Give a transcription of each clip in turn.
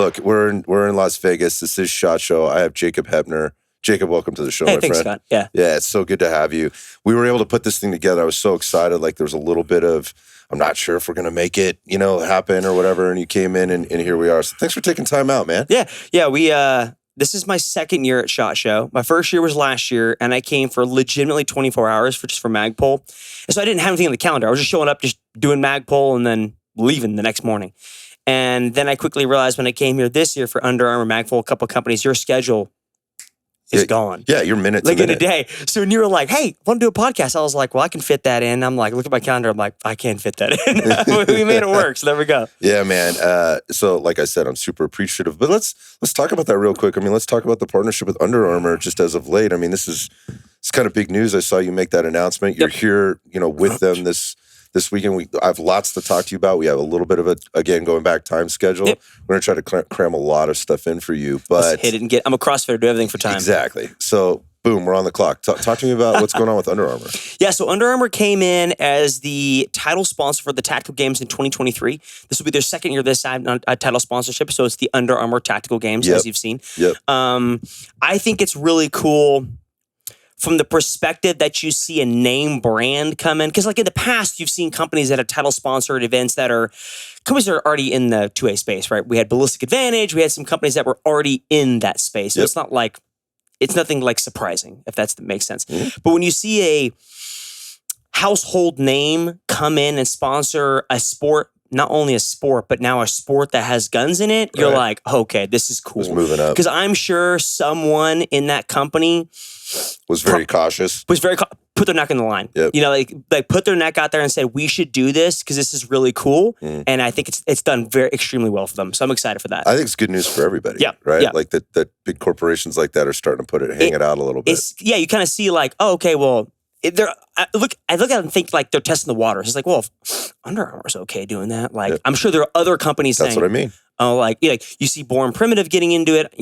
Look, we're in Las Vegas. This is SHOT Show. I have Jacob Heppner. Jacob, welcome to the show, my thanks, friend. Scott. Yeah. Yeah, it's so good to have you. We were able to put this thing together. I was so excited. Like there was a little bit of, I'm not sure if we're going to make it, happen or whatever. And you came in and here we are. So thanks for taking time out, man. Yeah. We, this is my second year at SHOT Show. My first year was last year, and I came for legitimately 24 hours for Magpul. And so I didn't have anything on the calendar. I was just showing up, just doing Magpul and then leaving the next morning. And then I quickly realized when I came here this year for Under Armour, Magpul, a couple of companies, your schedule is gone. Yeah, your minutes like in a day. So when you were like, hey, want to do a podcast? I was like, well, I can fit that in. I'm like, look at my calendar. I'm like, I can't fit that in. We made it work. So there we go. Yeah, man. So like I said, I'm super appreciative. But let's talk about that real quick. I mean, let's talk about the partnership with Under Armour just as of late. I mean, it's kind of big news. I saw you make that announcement. You're here, with them this weekend. I have lots to talk to you about. We have a little bit of again, going back time schedule. Yep. We're going to try to cram a lot of stuff in for you. But let's hit it and I'm a CrossFitter, do everything for time. Exactly. So boom, we're on the clock. Talk to me about what's going on with Under Armour. Yeah, so Under Armour came in as the title sponsor for the Tactical Games in 2023. This will be their second year this time on a title sponsorship. So it's the Under Armour Tactical Games, as you've seen. Yep. I think it's really cool from the perspective that you see a name brand come in. Because like in the past, you've seen companies that are title sponsored events that are companies that are already in the 2A space, right? We had Ballistic Advantage. We had some companies that were already in that space. So it's nothing like surprising, if that makes sense. Mm-hmm. But when you see a household name come in and sponsor a sport, not only a sport, but now a sport that has guns in it, you're like, okay, this is cool. It's moving up. Because I'm sure someone in that company was very cautious. Put their neck in the line. Yep. Like put their neck out there and said, we should do this because this is really cool. And I think it's done extremely well for them. So I'm excited for that. I think it's good news for everybody. Yeah. Right? Yeah. Like that big corporations like that are starting to hang it out a little bit. You kind of see like, oh, okay, well, I look at it and think like they're testing the waters. It's like, well, if Under Armour's okay doing that. Like, I'm sure there are other companies saying. That's what I mean. Oh, like you see Born Primitive getting into it.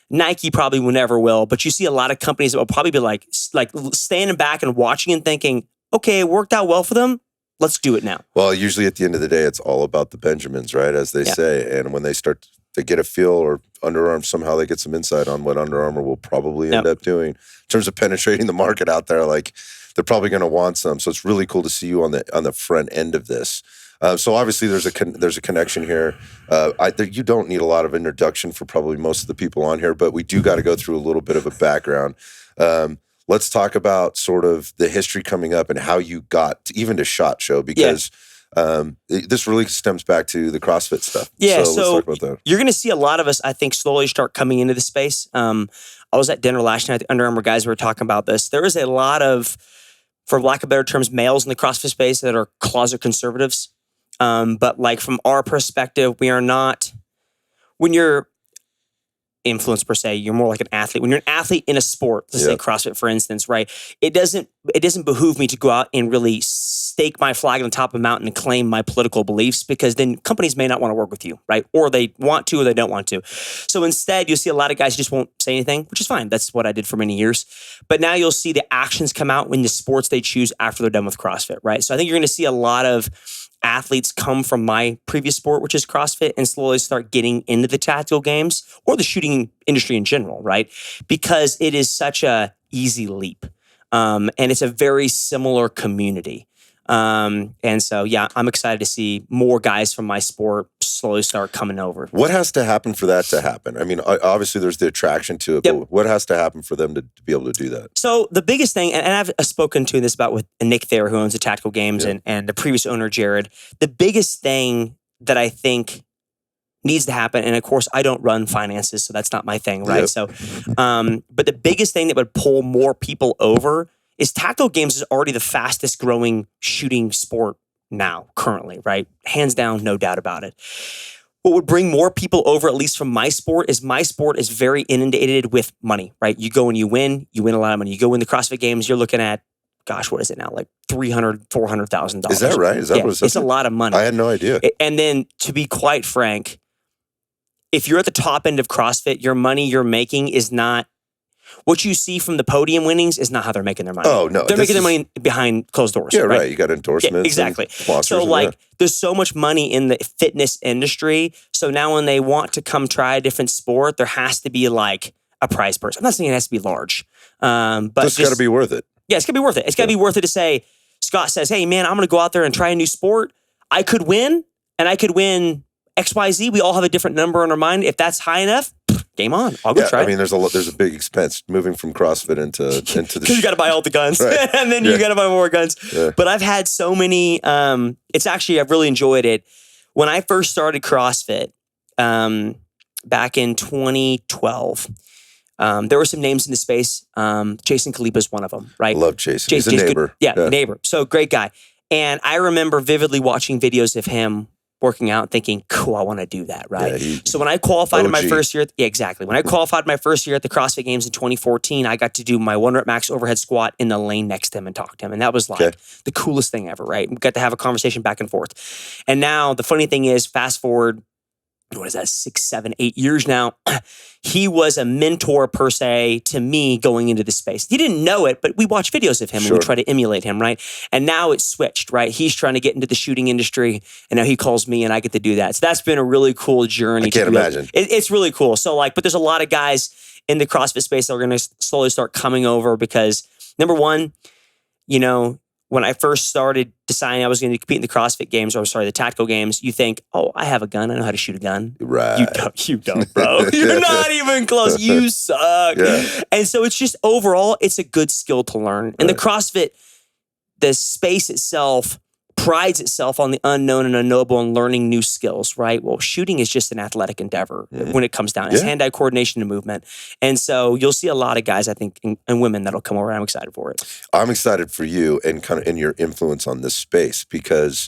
Nike probably never will, but you see a lot of companies that will probably be like standing back and watching and thinking, okay, it worked out well for them. Let's do it now. Well, usually at the end of the day, it's all about the Benjamins, right? As they say. And when they start to get a feel, or Under Armour, somehow they get some insight on what Under Armour will probably end up doing in terms of penetrating the market out there. Like they're probably going to want some. So it's really cool to see you on the front end of this. So obviously there's a connection here. You don't need a lot of introduction for probably most of the people on here, but we do got to go through a little bit of a background. Let's talk about sort of the history coming up and how you got even to SHOT Show, because this really stems back to the CrossFit stuff. Yeah, so let's talk about that. You're going to see a lot of us, I think, slowly start coming into the space. I was at dinner last night. The Under Armour guys were talking about this. There is a lot of, for lack of better terms, males in the CrossFit space that are closet conservatives. But like from our perspective, we are not, when you're influenced per se, you're more like an athlete. When you're an athlete in a sport, let's say CrossFit, for instance, right? It doesn't behoove me to go out and really stake my flag on the top of a mountain and claim my political beliefs, because then companies may not want to work with you, right? Or they want to, or they don't want to. So instead, you'll see a lot of guys who just won't say anything, which is fine. That's what I did for many years. But now you'll see the actions come out when the sports they choose after they're done with CrossFit, right? So I think you're going to see a lot of athletes come from my previous sport, which is CrossFit, and slowly start getting into the tactical games or the shooting industry in general, right? Because it is such a easy leap. And it's a very similar community. And so, I'm excited to see more guys from my sport slowly start coming over. What has to happen for that to happen? I mean, obviously there's the attraction to it, but what has to happen for them to be able to do that? So the biggest thing, and I've spoken to this about with Nick Thayer, who owns the Tactical Games, and the previous owner, Jared, the biggest thing that I think needs to happen, and of course, I don't run finances, so that's not my thing, right? So, but the biggest thing that would pull more people over is Tactical Games is already the fastest growing shooting sport now, currently, right? Hands down, no doubt about it. What would bring more people over, at least from my sport is very inundated with money, right? You go and you win a lot of money. You go in the CrossFit Games, you're looking at, gosh, what is it now? Like $300,000, $400,000. Is that right? Is that what it's? It's a lot of money. I had no idea. And then, to be quite frank, if you're at the top end of CrossFit, your money you're making is not, What you see from the podium winnings is not how they're making their money. Oh, no. They're making their money behind closed doors. Yeah, right. You got endorsements. Yeah, exactly. So there's so much money in the fitness industry. So now when they want to come try a different sport, there has to be like a prize purse. I'm not saying it has to be large. But it's got to be worth it. Yeah, it's got to be worth it. It's got to be worth it to say, Scott says, hey, man, I'm going to go out there and try a new sport. I could win, and I could win XYZ. We all have a different number in our mind. If that's high enough, game on. I'll go try it. I mean, there's a big expense moving from CrossFit into the because you got to buy all the guns, right. And then you got to buy more guns. Yeah. But I've had so many. It's actually, I've really enjoyed it. When I first started CrossFit back in 2012, there were some names in the space. Jason Khalipa is one of them, right? I love Jason. He's a neighbor. Neighbor. So great guy. And I remember vividly watching videos of him working out, thinking, "Cool, I want to do that." Right. Yeah, so when I qualified in my first year, exactly. When I qualified my first year at the CrossFit Games in 2014, I got to do my 1 rep max overhead squat in the lane next to him and talk to him, and that was like the coolest thing ever. Right. We got to have a conversation back and forth. And now the funny thing is, fast forward, what is that, 6, 7, 8 years now, he was a mentor per se to me going into the space. He didn't know it, but we watch videos of him and we try to emulate him, right? And now it's switched, right? He's trying to get into the shooting industry, and now he calls me and I get to do that. So that's been a really cool journey. I can't imagine. It's really cool. So but there's a lot of guys in the CrossFit space that are going to slowly start coming over because, number one, when I first started deciding I was going to compete in the CrossFit Games, the tactical games, you think, oh, I have a gun. I know how to shoot a gun. Right. You don't, bro. You're not even close. You suck. Yeah. And so it's just overall, it's a good skill to learn. And the CrossFit, the space itself prides itself on the unknown and unknowable and learning new skills, right? Well, shooting is just an athletic endeavor when it comes down. It's hand-eye coordination and movement. And so you'll see a lot of guys, I think, and women that'll come over. I'm excited for it. I'm excited for you and kind of in your influence on this space because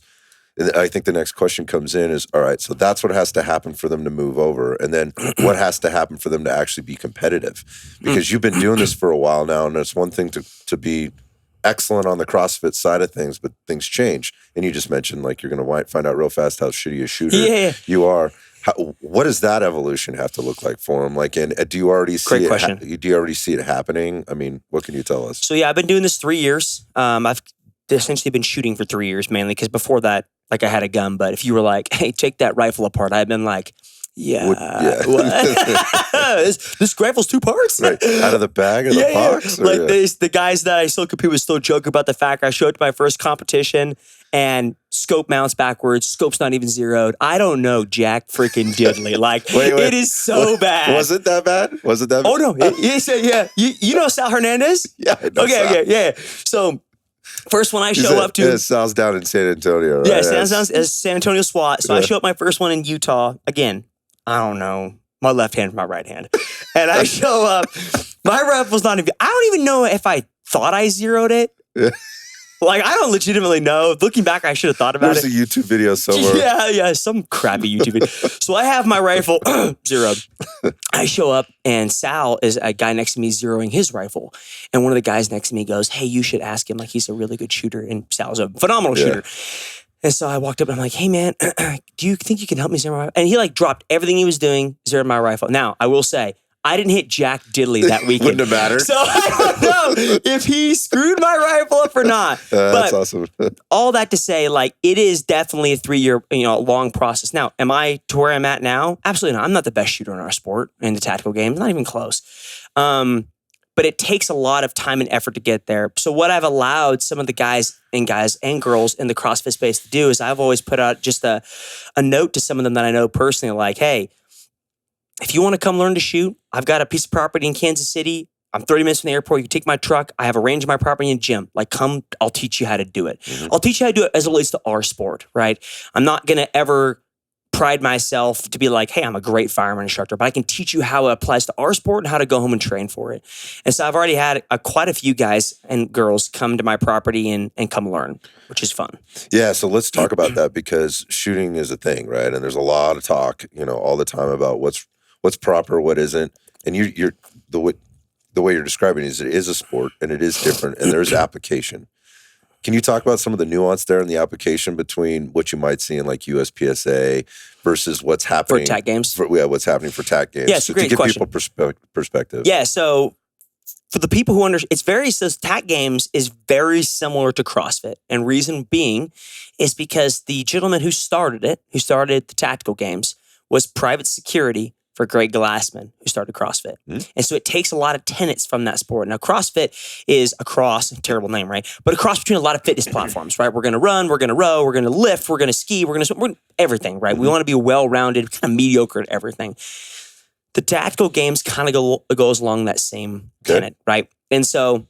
I think the next question comes in is, all right, so that's what has to happen for them to move over. And then what has to happen for them to actually be competitive? Because you've been doing this for a while now, and it's one thing to be excellent on the CrossFit side of things, but things change. And you just mentioned like you're going to find out real fast how shitty a shooter you are. What does that evolution have to look like for him? Like, and do you already see do you already see it happening? I mean, what can you tell us? So I've been doing this 3 years. I've essentially been shooting for 3 years mainly because before that, like I had a gun. But if you were like, hey, take that rifle apart, I've been like, what? This rifle's 2 parts? Right. Out of the bag or the box? Or the guys that I still compete with still joke about the fact I showed up to my first competition and scope mounts backwards. Scope's not even zeroed. I don't know Jack freaking diddly. Like, it is so bad. Was it that bad? Oh, no. You know Sal Hernandez? Yeah. Okay. So, first one I show up to. Yeah, Sal's down in San Antonio, right? Yeah, San Antonio SWAT. So I show up my first one in Utah. Again, I don't know my left hand from my right hand. And I show up. My rifle's not even, I don't even know if I thought I zeroed it. Yeah. Like, I don't legitimately know. Looking back, I should have thought about it. There's a YouTube video somewhere. Yeah, some crappy YouTube video. So I have my rifle zeroed. I show up, and Sal is a guy next to me zeroing his rifle. And one of the guys next to me goes, hey, you should ask him. Like, he's a really good shooter. And Sal's a phenomenal shooter. And so I walked up, and I'm like, hey, man, do you think you can help me zero my rifle? And he, dropped everything he was doing, zeroed my rifle. Now, I will say, I didn't hit Jack Diddley that weekend. Wouldn't have mattered. So I don't know if he screwed my rifle up or not. That's awesome. All that to say, it is definitely a 3-year, long process. Now, am I to where I'm at now? Absolutely not. I'm not the best shooter in our sport, in the tactical game. Not even close. But it takes a lot of time and effort to get there. So what I've allowed some of the guys and girls in the CrossFit space to do is I've always put out just a note to some of them that I know personally, like, hey, if you want to come learn to shoot, I've got a piece of property in Kansas City. I'm 30 minutes from the airport. You can take my truck. I have a range of my property in a gym. Come, I'll teach you how to do it. Mm-hmm. I'll teach you how to do it as it relates to our sport, right? I'm not going to ever pride myself to be like, hey, I'm a great firearm instructor, but I can teach you how it applies to our sport and how to go home and train for it. And so I've already had quite a few guys and girls come to my property and come learn, which is fun. Yeah, so let's talk about that because shooting is a thing, right? And there's a lot of talk, all the time about what's proper, what isn't. And you're the way you're describing it is a sport and it is different and there's application. Can you talk about some of the nuance there in the application between what you might see in USPCE versus what's happening for TAC games? What's happening for TAC games? Yeah, it's a great to give question. people perspective. Yeah, so for the people who understand, TAC games is very similar to CrossFit. And reason being is because the gentleman who started the tactical games, was private security for Greg Glassman, who started CrossFit. And so it takes a lot of tenets from that sport. Now, CrossFit is a cross, terrible name, right? But a cross between a lot of fitness platforms, right? We're going to run, we're going to row, we're going to lift, we're going to ski, we're going to swim, everything, right? We want to be well-rounded, kind of mediocre at everything. The tactical games kind of goes along that same tenet, right? And so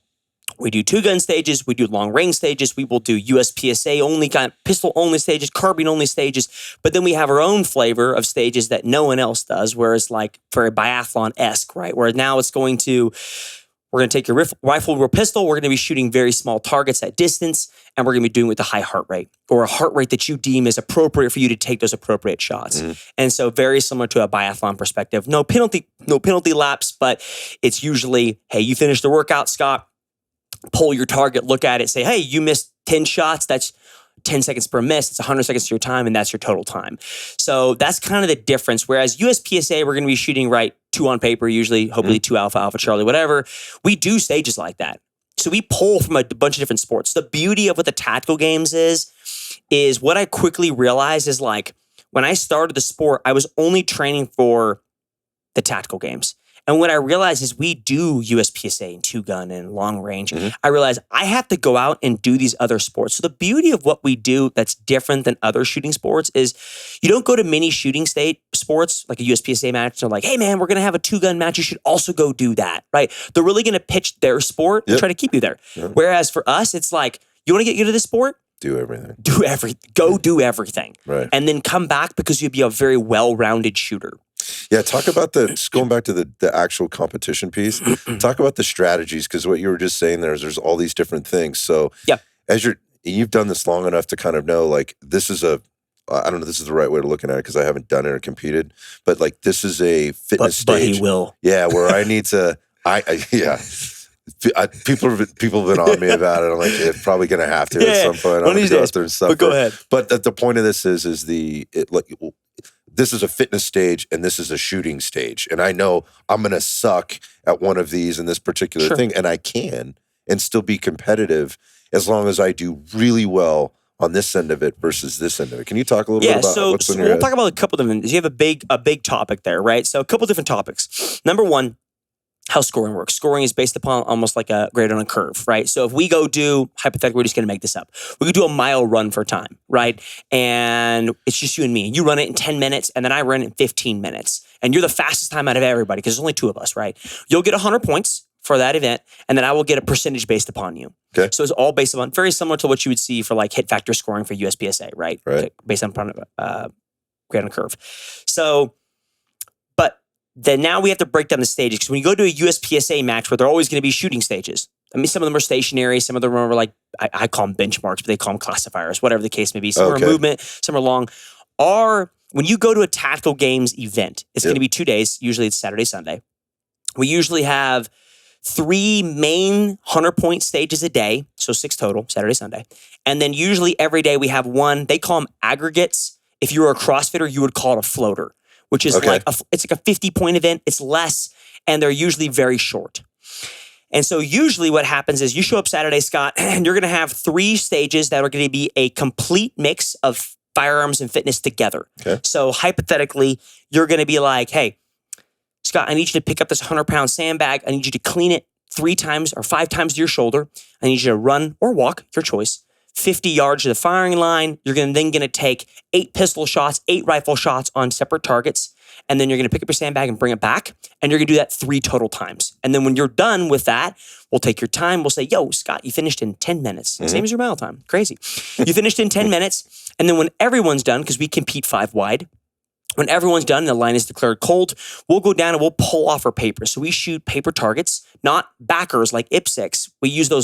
we do 2-gun stages, we do long-range stages, we will do USPSA only, kind of pistol-only stages, carbine-only stages, but then we have our own flavor of stages that no one else does, whereas like for a biathlon-esque, right? Where now we're going to take your rifle or pistol, we're going to be shooting very small targets at distance, and we're going to be doing it with a high heart rate, or a heart rate that you deem is appropriate for you to take those appropriate shots. And so very similar to a biathlon perspective. No penalty laps, but it's usually, hey, you finished the workout, Scott, pull your target, look at it, say, hey, you missed 10 shots. That's 10 seconds per miss. It's 100 seconds to your time, and that's your total time. So that's kind of the difference. Whereas USPSA, we're going to be shooting, 2 on paper, usually, hopefully 2 alpha, alpha, Charlie, whatever. We do stages like that. So we pull from a bunch of different sports. The beauty of what the tactical games is what I quickly realized is when I started the sport, I was only training for the tactical games. And what I realized is we do USPSA and 2-gun and long range. I realized I have to go out and do these other sports. So the beauty of what we do that's different than other shooting sports is you don't go to mini shooting state sports like a USPSA match. They're like, hey man, we're going to have a 2-gun match. You should also go do that, right? They're really going to pitch their sport and try to keep you there. Whereas for us, it's like, you want to get into this sport? Do everything. Go do everything. Right. And then come back because you'll be a very well-rounded shooter. Yeah, talk about just going back to the actual competition piece, talk about the strategies, because what you were just saying there's all these different things. So as you've done this long enough to kind of know, this is I don't know, this is the right way to looking at it because I haven't done it or competed, but this is a fitness stage. But he will. Yeah, where I need to, people have been on me about it. I'm like, it's probably going to have to at some point. One of these days. But go ahead. But the point of this is this is a fitness stage and this is a shooting stage. And I know I'm going to suck at one of these in this particular thing, and I can and still be competitive as long as I do really well on this end of it versus this end of it. Can you talk a little bit about what's in your head? We'll talk about a couple of them. You have a big topic there, right? So a couple different topics. Number one, how scoring works. Scoring is based upon almost like a grade on a curve, right? So if we go do, hypothetically, we're just going to make this up. We could do a mile run for time, right? And it's just you and me. You run it in 10 minutes, and then I run it in 15 minutes. And you're the fastest time out of everybody because there's only 2 of us, right? You'll get 100 points for that event, and then I will get a percentage based upon you. Okay. So it's all based upon, very similar to what you would see for hit factor scoring for USPSA, right? Based on grade on a curve. So, then now we have to break down the stages, because when you go to a USPSA match where they're always going to be shooting stages, I mean, some of them are stationary, some of them are I call them benchmarks, but they call them classifiers, whatever the case may be. Some are movement, some are long. When you go to a tactical games event, it's going to be 2 days. Usually it's Saturday, Sunday. We usually have 3 main 100-point stages a day, so 6 total, Saturday, Sunday. And then usually every day we have one, they call them aggregates. If you were a CrossFitter, you would call it a floater, which is it's like a 50-point event. It's less, and they're usually very short. And so usually what happens is you show up Saturday, Scott, and you're going to have 3 stages that are going to be a complete mix of firearms and fitness together. Okay. So hypothetically, you're going to be like, hey, Scott, I need you to pick up this 100-pound sandbag. I need you to clean it 3 times or 5 times to your shoulder. I need you to run or walk, your choice, 50 yards to the firing line. You're then going to take 8 pistol shots, 8 rifle shots on separate targets. And then you're going to pick up your sandbag and bring it back. And you're going to do that 3 total times. And then when you're done with that, we'll take your time. We'll say, yo, Scott, you finished in 10 minutes. Same as your mile time. Crazy. You finished in 10 minutes. And then when everyone's done, because we compete 5 wide, when everyone's done and the line is declared cold, we'll go down and we'll pull off our paper. So we shoot paper targets, not backers like IPSC. We use the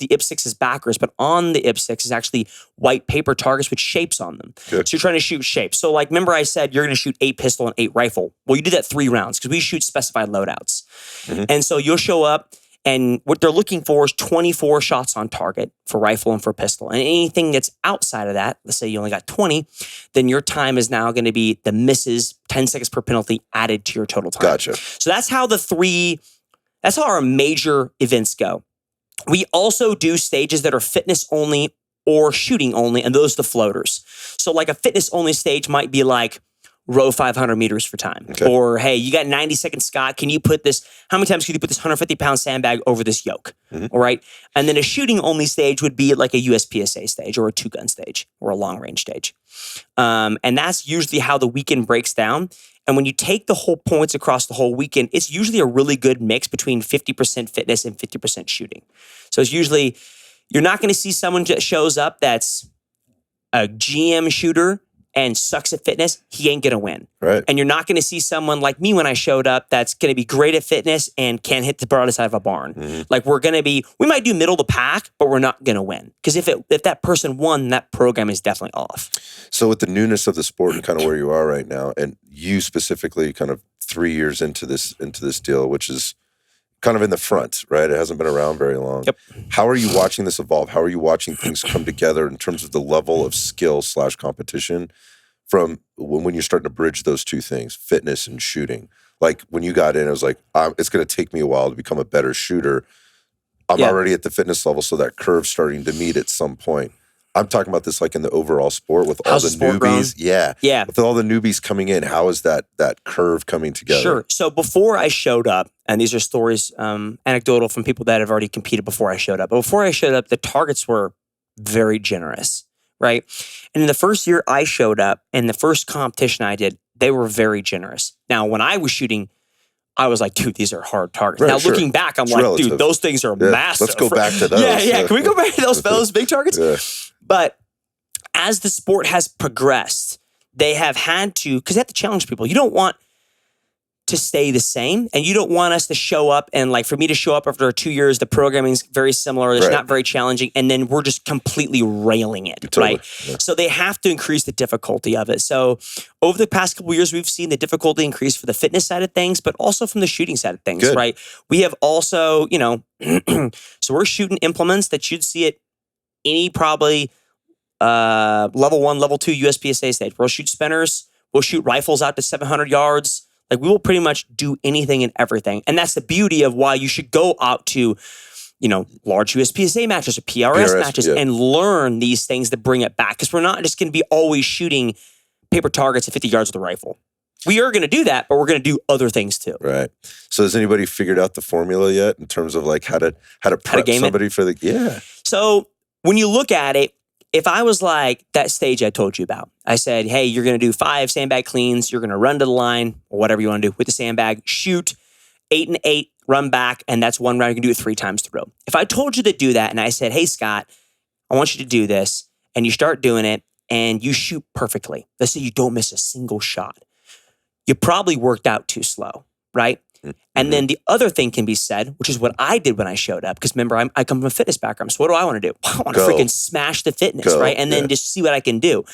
IPSC as backers, but on the IPSC is actually white paper targets with shapes on them. Good. So you're trying to shoot shapes. So remember I said you're going to shoot 8 pistol and 8 rifle. Well, you do that 3 rounds because we shoot specified loadouts. And so you'll show up, and what they're looking for is 24 shots on target for rifle and for pistol. And anything that's outside of that, let's say you only got 20, then your time is now going to be the misses, 10 seconds per penalty added to your total time. Gotcha. So that's how the 3 That's how our major events go. We also do stages that are fitness only or shooting only, and those are the floaters. So like a fitness only stage might be like row 500 meters for time. Okay. Or, hey, you got 90 seconds, Scott. Can you put this, how many times can you put this 150-pound sandbag over this yoke? All right. And then a shooting only stage would be like a USPSA stage or a 2-gun stage or a long range stage. And that's usually how the weekend breaks down. And when you take the whole points across the whole weekend, it's usually a really good mix between 50% fitness and 50% shooting. So it's usually, you're not going to see someone that shows up that's a GM shooter and sucks at fitness. He ain't going to win. Right. And you're not going to see someone like me when I showed up that's going to be great at fitness and can't hit the broadside of a barn. Like we might do middle of the pack, but we're not going to win. Because if that person won, that program is definitely off. So with the newness of the sport and kind of where you are right now, and you specifically kind of 3 years into this deal, which is kind of in the front, right? It hasn't been around very long. Yep. How are you watching this evolve? How are you watching things come together in terms of the level of skill / competition from when you're starting to bridge those two things, fitness and shooting? Like when you got in, it was like, it's going to take me a while to become a better shooter. I'm already at the fitness level, so that curve's starting to meet at some point. I'm talking about this like in the overall sport with all the newbies. Yeah. With all the newbies coming in, how is that curve coming together? Sure. So before I showed up, and these are stories anecdotal from people that have already competed before I showed up. But before I showed up, the targets were very generous, right? And in the first year I showed up, and the first competition I did, they were very generous. Now, when I was shooting, I was like, dude, these are hard targets. Right, now, looking back, I'm it's like, relative. dude, those things are massive. Let's go back to those. Yeah. Can we go back to those big targets? Yeah. But as the sport has progressed, they have had to, because they have to challenge people. You don't want to stay the same, and you don't want us to show up and like for me to show up after 2 years, the programming's very similar, it's not very challenging, and then we're just completely railing it, totally. right? Yeah. So they have to increase the difficulty of it. So over the past couple of years, we've seen the difficulty increase for the fitness side of things, but also from the shooting side of things, right? We have also, so we're shooting implements that you'd see at any probably level 1, level 2 USPSA stage. We'll shoot spinners, we'll shoot rifles out to 700 yards. Like we will pretty much do anything and everything. And that's the beauty of why you should go out to, large USPSA matches or PRS matches and learn these things to bring it back. Because we're not just going to be always shooting paper targets at 50 yards with a rifle. We are going to do that, but we're going to do other things too. Right. So has anybody figured out the formula yet in terms of like how to prep somebody for the, So when you look at it, if I was like that stage I told you about, I said, hey, you're going to do 5 sandbag cleans, you're going to run to the line, or whatever you want to do with the sandbag, shoot 8 and 8, run back, and that's one round. You can do it 3 times through. If I told you to do that and I said, hey, Scott, I want you to do this, and you start doing it, and you shoot perfectly. Let's say you don't miss a single shot. You probably worked out too slow, right? And then the other thing can be said, which is what I did when I showed up. Because remember, I come from a fitness background. So what do I want to do? I want to freaking smash the fitness, right? And then just see what I can do.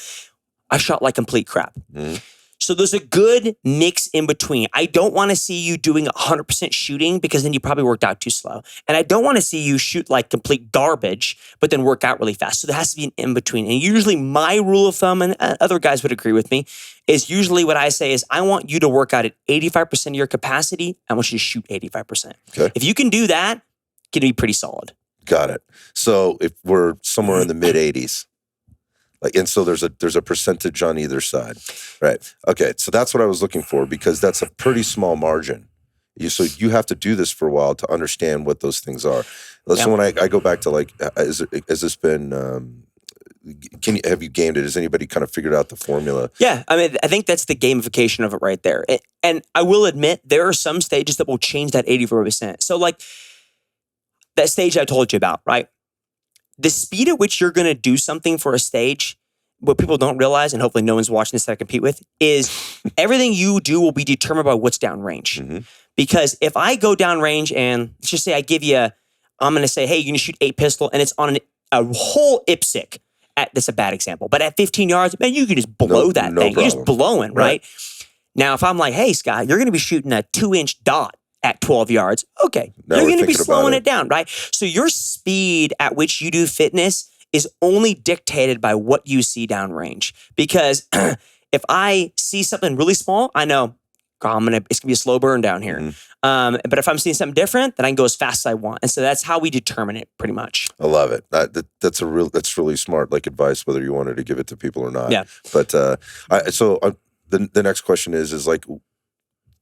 I shot like complete crap. So there's a good mix in between. I don't want to see you doing 100% shooting because then you probably worked out too slow. And I don't want to see you shoot like complete garbage, but then work out really fast. So there has to be an in-between. And usually my rule of thumb, and other guys would agree with me, is usually what I say is I want you to work out at 85% of your capacity. I want you to shoot 85%. Okay. If you can do that, it can be pretty solid. Got it. So if we're somewhere in the mid 80s, and so there's a percentage on either side, right? Okay, so that's what I was looking for because that's a pretty small margin. So you have to do this for a while to understand what those things are. So when I go back to like, has this been? Have you gamed it? Has anybody kind of figured out the formula? Yeah, I mean, I think that's the gamification of it right there. And I will admit, there are some stages that will change that 84%. So like that stage I told you about, right? The speed at which you're going to do something for a stage, what people don't realize, and hopefully no one's watching this that I compete with, is everything you do will be determined by what's downrange. Because if I go downrange and let's just say I'm going to say, hey, you're going to shoot 8 pistol, and it's on a whole IPSC. That's a bad example, but at 15 yards, man, you can just blow that thing. Problem. You're just blowing, right? Now, if I'm like, hey, Scott, you're going to be shooting a 2-inch dot at 12 yards. Okay, you're going to be slowing it down, right? So your speed at which you do fitness is only dictated by what you see downrange. Because if I see something really small, I know, It's gonna be a slow burn down here. Mm-hmm. But if I'm seeing something different, then I can go as fast as I want. And so that's how we determine it pretty much. I love it. That's really smart, like advice, whether you wanted to give it to people or not. Yeah. But the next question is like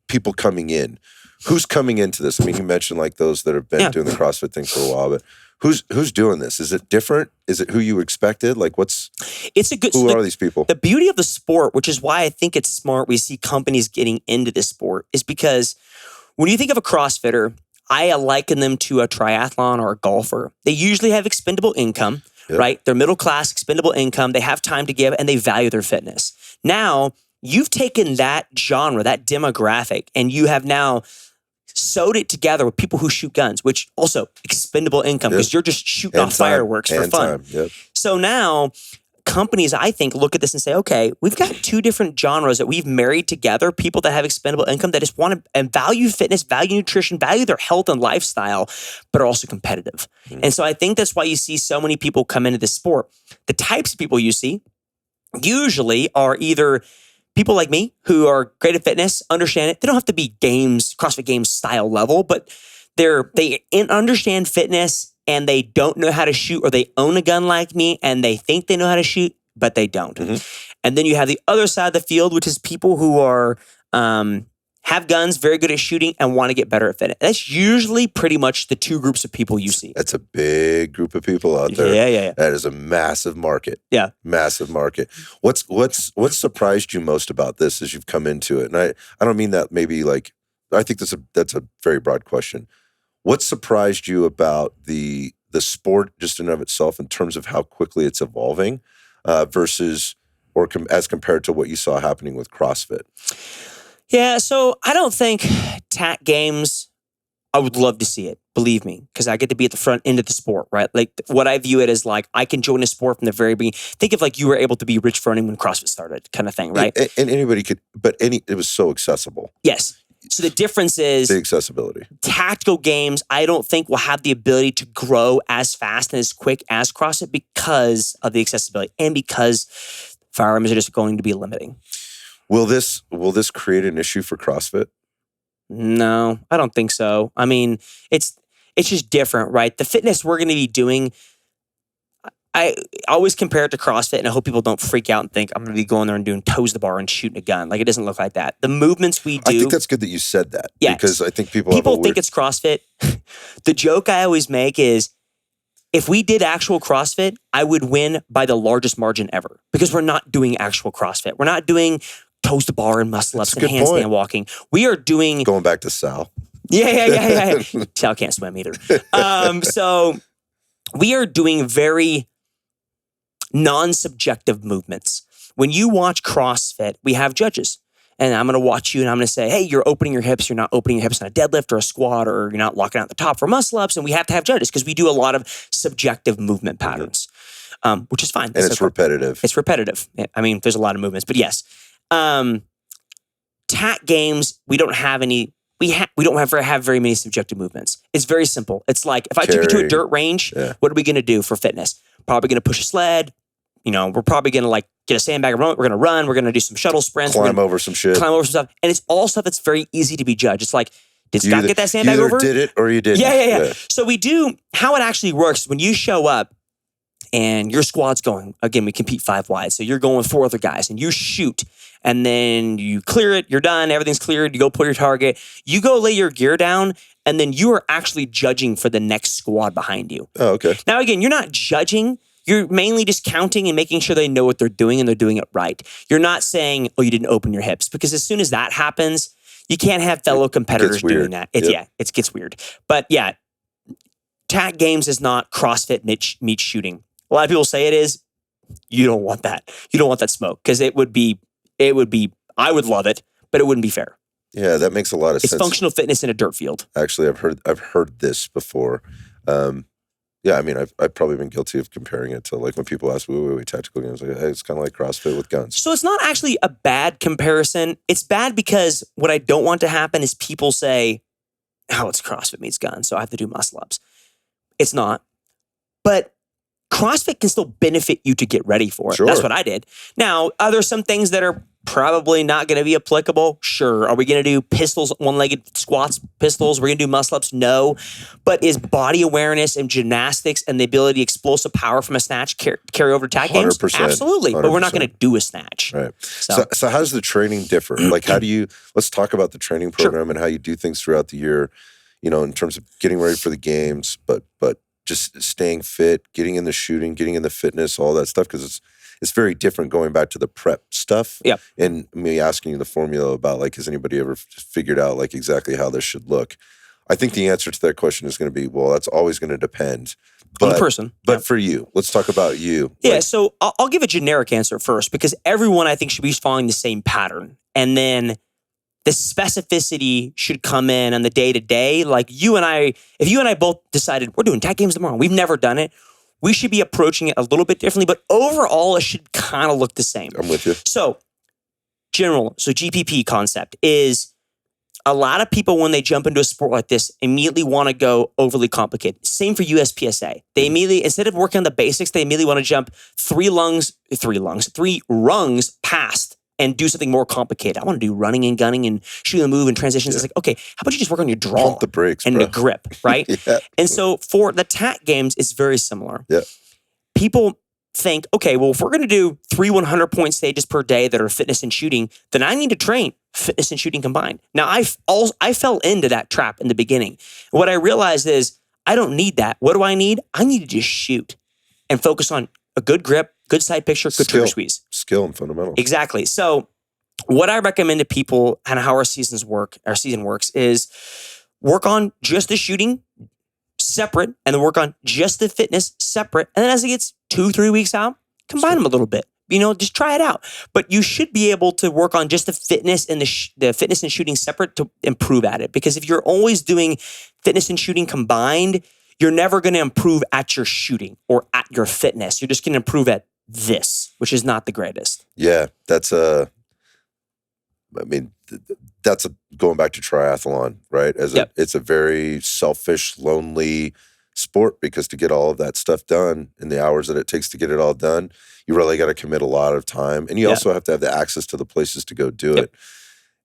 people coming in. Who's coming into this? I mean, you mentioned like those that have been doing the CrossFit thing for a while, but who's doing this? Is it different? Is it who you expected? Like who are these people? The beauty of the sport, which is why I think it's smart we see companies getting into this sport, is because when you think of a CrossFitter, I liken them to a triathlon or a golfer. They usually have expendable income, right? They're middle class, expendable income. They have time to give and they value their fitness. Now, you've taken that genre, that demographic, and you have now sewed it together with people who shoot guns, which also expendable income because you're just shooting off fireworks for fun. So now companies, I think, look at this and say, okay, we've got two different genres that we've married together, people that have expendable income that just want to and value fitness, value nutrition, value their health and lifestyle, but are also competitive. And so I think that's why you see so many people come into this sport. The types of people you see usually are either people like me who are great at fitness, understand it. They don't have to be CrossFit Games style level, but they understand fitness and they don't know how to shoot, or they own a gun like me and they think they know how to shoot, but they don't. And then you have the other side of the field, which is people who are have guns, very good at shooting, and want to get better at fitness. That's usually pretty much the two groups of people you see. That's a big group of people out there. Yeah. That is a massive market. Yeah. Massive market. What's surprised you most about this as you've come into it? And I don't mean that maybe like, I think that's a very broad question. What surprised you about the sport just in and of itself in terms of how quickly it's evolving versus as compared to what you saw happening with CrossFit? Yeah, so I don't think TAC games, I would love to see it, believe me, because I get to be at the front end of the sport, right? Like what I view it as like, I can join a sport from the very beginning. Think of like you were able to be rich for running when CrossFit started kind of thing, right? And anybody could, but it was so accessible. Yes. So the difference is the accessibility. Tactical games, I don't think will have the ability to grow as fast and as quick as CrossFit because of the accessibility and because firearms are just going to be limiting. Will this create an issue for CrossFit? No, I don't think so. I mean, it's just different, right? The fitness we're going to be doing, I always compare it to CrossFit, and I hope people don't freak out and think I'm going to be going there and doing toes to the bar and shooting a gun. Like, it doesn't look like that. The movements we do... I think that's good that you said that. Yeah, because I think people think it's CrossFit. The joke I always make is, if we did actual CrossFit, I would win by the largest margin ever because we're not doing actual CrossFit. We're not doing toes to bar and muscle ups and handstand walking. We are doing... Going back to Sal. Yeah. Sal can't swim either. So we are doing very non-subjective movements. When you watch CrossFit, we have judges. And I'm going to watch you and I'm going to say, hey, you're opening your hips. You're not opening your hips on a deadlift or a squat, or you're not locking out the top for muscle ups. And we have to have judges because we do a lot of subjective movement patterns, which is fine. And it's repetitive. It's repetitive. I mean, there's a lot of movements, but yes. TAC games, we don't have any. We don't have very many subjective movements. It's very simple. It's like if I took you to a dirt range, what are we going to do for fitness? Probably going to push a sled. We're probably going to like get a sandbag and run. We're going to run. We're going to do some shuttle sprints. Climb over some shit. Climb over some stuff. And it's all stuff that's very easy to be judged. It's like, did Scott get that sandbag over? You either did it or you didn't. Yeah. So we do, how it actually works is when you show up and your squad's going, again, we compete 5 wide. So you're going with 4 other guys and you shoot and then you clear it. You're done. Everything's cleared. You go pull your target. You go lay your gear down and then you are actually judging for the next squad behind you. Oh, okay. Now, again, you're not judging. You're mainly just counting and making sure they know what they're doing and they're doing it right. You're not saying, oh, you didn't open your hips. Because as soon as that happens, you can't have fellow competitors doing that. It gets weird. But yeah, TAC games is not CrossFit meets shooting. A lot of people say it is. You don't want that. You don't want that smoke because it would be, I would love it, but it wouldn't be fair. Yeah, that makes a lot of sense. It's functional fitness in a dirt field. Actually, I've heard this before. Yeah, I mean, I've probably been guilty of comparing it to like when people ask, wait, tactical games. Like, hey, it's kind of like CrossFit with guns. So it's not actually a bad comparison. It's bad because what I don't want to happen is people say, oh, it's CrossFit meets guns, so I have to do muscle ups. It's not. But CrossFit can still benefit you to get ready for it. Sure. That's what I did. Now, are there some things that are Probably not going to be applicable. Sure. Are we going to do pistols, one-legged squats, pistols? We're going to do muscle-ups? No. But is body awareness and gymnastics and the ability to explosive power from a snatch carry over to tag games? 100%, Absolutely. 100%. But we're not going to do a snatch. Right. So how does the training differ? Like, let's talk about the training program and how you do things throughout the year, in terms of getting ready for the games, but just staying fit, getting in the shooting, getting in the fitness, all that stuff, because it's very different going back to the prep stuff. Yep. And me asking you the formula about, like, has anybody ever figured out, like, exactly how this should look? I think the answer to that question is going to be, well, that's always going to depend. On the person. But for you, let's talk about you. Yeah, so I'll give a generic answer first, because everyone, I think, should be following the same pattern. And then the specificity should come in on the day-to-day. Like if you and I both decided we're doing tag games tomorrow, we've never done it, we should be approaching it a little bit differently, but overall, it should kind of look the same. I'm with you. So GPP concept is a lot of people, when they jump into a sport like this, immediately want to go overly complicated. Same for USPSA. They immediately, instead of working on the basics, they immediately want to jump three rungs past and do something more complicated. I want to do running and gunning and shooting a move and transitions. It's like, okay, how about you just work on your draw? Pump the brakes, and bro. the grip, right? Yeah. And so for the TAC games, it's very similar. Yeah. People think, okay, well, if we're going to do 3 100-point stages per day that are fitness and shooting, then I need to train fitness and shooting combined. Now, I fell into that trap in the beginning. What I realized is I don't need that. What do I need? I need to just shoot and focus on a good grip, good side picture, good trigger squeeze. Skill and fundamentals. Exactly. So what I recommend to people and how our season works is work on just the shooting separate, and then work on just the fitness separate. And then as it gets 2-3 weeks out, combine them a little bit. Just try it out. But you should be able to work on just the fitness and the fitness and shooting separate to improve at it. Because if you're always doing fitness and shooting combined, you're never going to improve at your shooting or at your fitness. You're just going to improve at this, which is not the greatest. Yeah, that's going back to triathlon, right? It's a very selfish, lonely sport, because to get all of that stuff done in the hours that it takes to get it all done, you really got to commit a lot of time, and you also have to have the access to the places to go do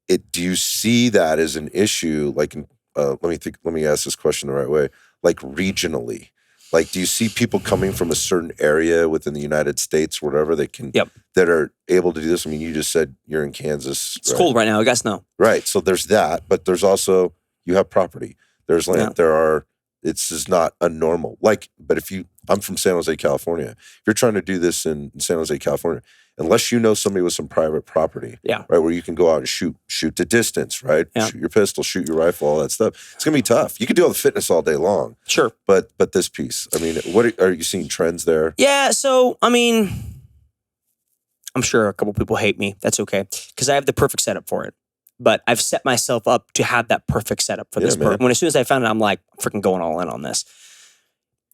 it. Do you see that as an issue? Like, let me ask this question the right way. Like, regionally, like, do you see people coming from a certain area within the United States, whatever, that are able to do this? I mean, you just said you're in Kansas. It's cold right now. I guess no. Right. So there's that, but there's also, you have property. There's land. It's just not a normal. Like, but I'm from San Jose, California. If you're trying to do this in San Jose, California, unless you know somebody with some private property, right, where you can go out and shoot to distance, right? Yeah. Shoot your pistol, shoot your rifle, all that stuff. It's gonna be tough. You can do all the fitness all day long. Sure. But this piece, I mean, what are you seeing trends there? Yeah. So, I mean, I'm sure a couple people hate me. That's okay, because I have the perfect setup for it. But I've set myself up to have that perfect setup for this part. As soon as I found it, I'm like, I'm freaking going all in on this.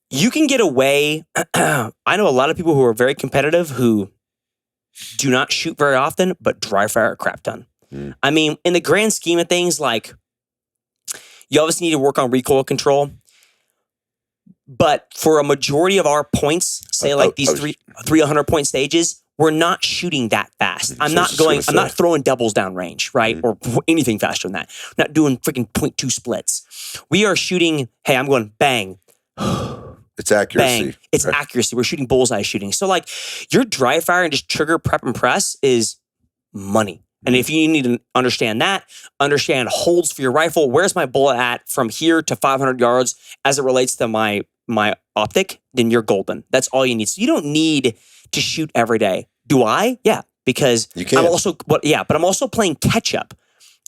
You can get away. I know a lot of people who are very competitive who do not shoot very often, but dry fire a crap ton. I mean, in the grand scheme of things, like, you obviously need to work on recoil control. But for a majority of our points, say like these 300-point stages, we're not shooting that fast. I'm not throwing doubles down range, right? Or anything faster than that. I'm not doing freaking 0.2 splits. We are shooting, hey, I'm going bang. It's accuracy. Bang. It's accuracy. We're shooting bullseye shooting. So like, your dry fire and just trigger, prep, and press is money. And if you need to understand holds for your rifle, where's my bullet at from here to 500 yards as it relates to my optic, then you're golden. That's all you need. So you don't need to shoot every day. Do I? Yeah, because you can. But I'm also playing catch up.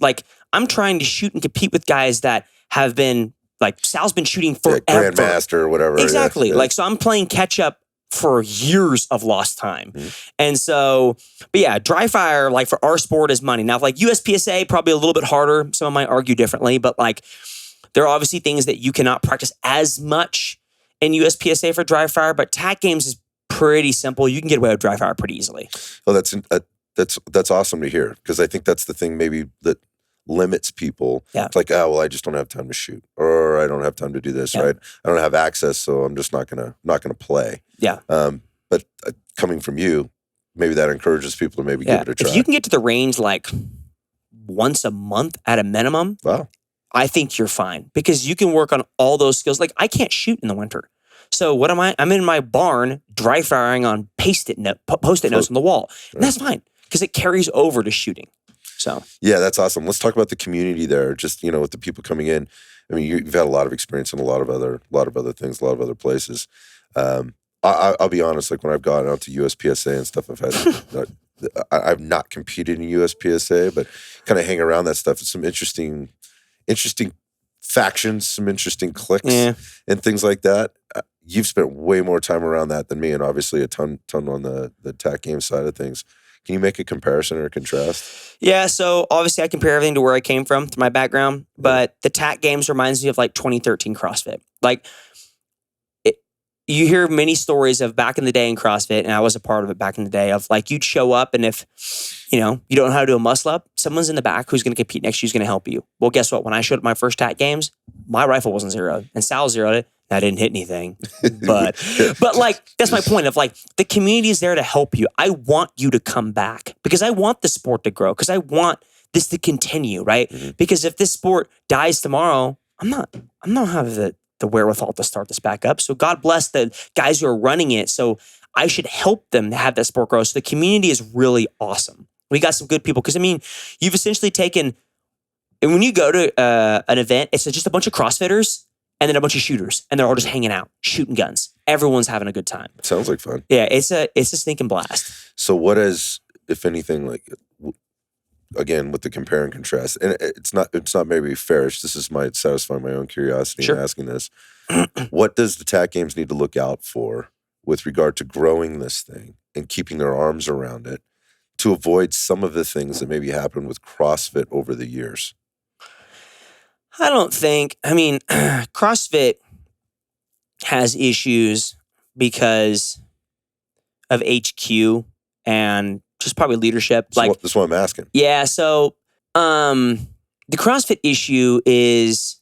Like, I'm trying to shoot and compete with guys that have been, like, Sal's been shooting forever. Grandmaster or whatever. Exactly. Yeah. Like, so I'm playing catch up for years of lost time. And so, but yeah, dry fire, like, for our sport is money. Now, like, USPSA, probably a little bit harder. Some might argue differently, but like, there are obviously things that you cannot practice as much in USPSA for dry fire, but TAC games is pretty simple. You can get away with dry fire pretty easily. Oh, that's awesome to hear, because I think that's the thing maybe that limits people. Yeah. It's like, oh, well, I just don't have time to shoot, or I don't have time to do this, right? I don't have access, so I'm just not gonna play. Yeah. But coming from you, maybe that encourages people to maybe give it a try. If you can get to the range like once a month at a minimum, wow. I think you're fine because you can work on all those skills. Like I can't shoot in the winter. So what am I? I'm in my barn dry firing on post-it notes on the wall. And that's fine because it carries over to shooting. So yeah, that's awesome. Let's talk about the community there. Just, with the people coming in. I mean, you've had a lot of experience in a lot of other things, a lot of other places. I'll be honest, like when I've gone out to USPSA and stuff, I've not competed in USPSA, but kind of hang around that stuff. It's some interesting factions, some interesting cliques and things like that. You've spent way more time around that than me, and obviously a ton on the TAC game side of things. Can you make a comparison or a contrast? Yeah, so obviously I compare everything to where I came from, to my background, but the TAC games reminds me of like 2013 CrossFit. Like, you hear many stories of back in the day in CrossFit, and I was a part of it back in the day, of like you'd show up, and if you don't know how to do a muscle up, someone's in the back who's going to compete next to you, who's going to help you. Well, guess what? When I showed up my first TAC games, my rifle wasn't zeroed, and Sal zeroed it. I didn't hit anything, but like that's my point of like the community is there to help you. I want you to come back because I want the sport to grow, because I want this to continue, right? Mm-hmm. Because if this sport dies tomorrow, I'm not having the wherewithal to start this back up. So God bless the guys who are running it. So I should help them to have that sport grow. So the community is really awesome. We got some good people because I mean, you've essentially taken, and when you go to an event, it's just a bunch of CrossFitters and then a bunch of shooters, and they're all just hanging out, shooting guns. Everyone's having a good time. Sounds like fun. Yeah, it's a stinking blast. So what is, if anything, like, again, with the compare and contrast, and it's not maybe fairish. This is satisfying my own curiosity in asking this. What does the TAC games need to look out for with regard to growing this thing and keeping their arms around it to avoid some of the things that maybe happened with CrossFit over the years? I mean, CrossFit has issues because of HQ and just probably leadership. That's what I'm asking. Yeah. So, the CrossFit issue is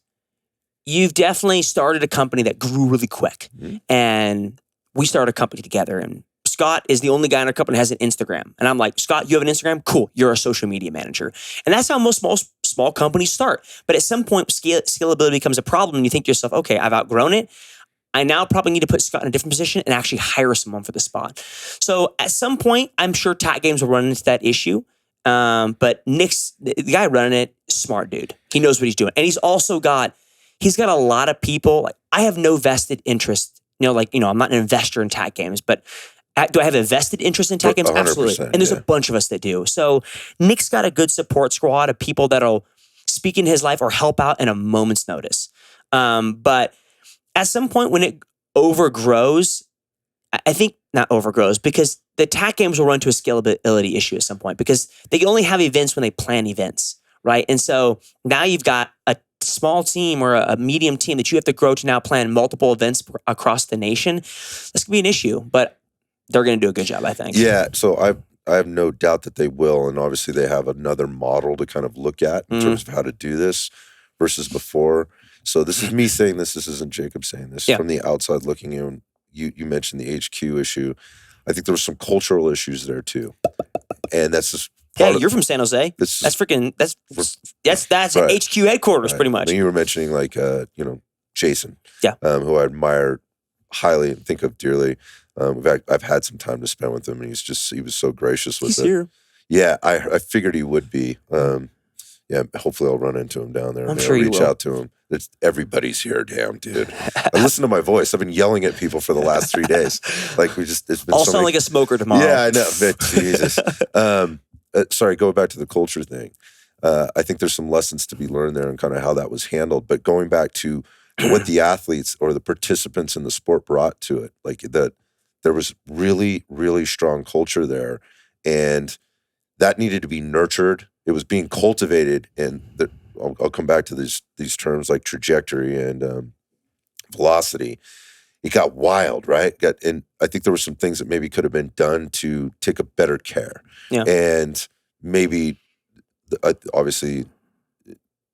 you've definitely started a company that grew really quick, and we started a company together, and Scott is the only guy in our company that has an Instagram. And I'm like, Scott, you have an Instagram? Cool. You're a social media manager. And that's how most small companies start. But at some point, scalability becomes a problem. And you think to yourself, okay, I've outgrown it. I now probably need to put Scott in a different position and actually hire someone for the spot. So at some point, I'm sure TAC Games will run into that issue. But Nick's, the guy running it, smart dude. He knows what he's doing. And he's got a lot of people. Like, I have no vested interest. I'm not an investor in TAC Games, but do I have a vested interest in TAC Games? Absolutely. And there's a bunch of us that do. So Nick's got a good support squad of people that'll speak in his life or help out in a moment's notice. But at some point when it overgrows, I think not overgrows, because the TAC Games will run into a scalability issue at some point because they can only have events when they plan events, right? And so now you've got a small team or a medium team that you have to grow to now plan multiple events across the nation. This could be an issue, but they're going to do a good job, I think. Yeah, so I have no doubt that they will, and obviously they have another model to kind of look at in terms of how to do this versus before. So this is me saying this. This isn't Jacob saying this. From the outside looking in, you mentioned the HQ issue. I think there were some cultural issues there too, and that's just you're from San Jose. That's right. HQ headquarters, pretty much. And you were mentioning like Jason, who I admire highly and think of dearly. I've had some time to spend with him, and he was so gracious with it. He's here. Yeah, I figured he would be. Hopefully I'll run into him down there. I'm sure you will. Reach out to him. Everybody's here, damn dude. Listen to my voice. I've been yelling at people for the last 3 days. Like it's been I'll sound like a smoker tomorrow. Yeah, I know. But Jesus. Sorry, go back to the culture thing. I think there's some lessons to be learned there and kind of how that was handled. But going back to what the athletes or the participants in the sport brought to it, like that. There was really, really strong culture there, and that needed to be nurtured. It was being cultivated, and I'll come back to these terms like trajectory and velocity. It got wild, right? And I think there were some things that maybe could have been done to take a better care, and maybe obviously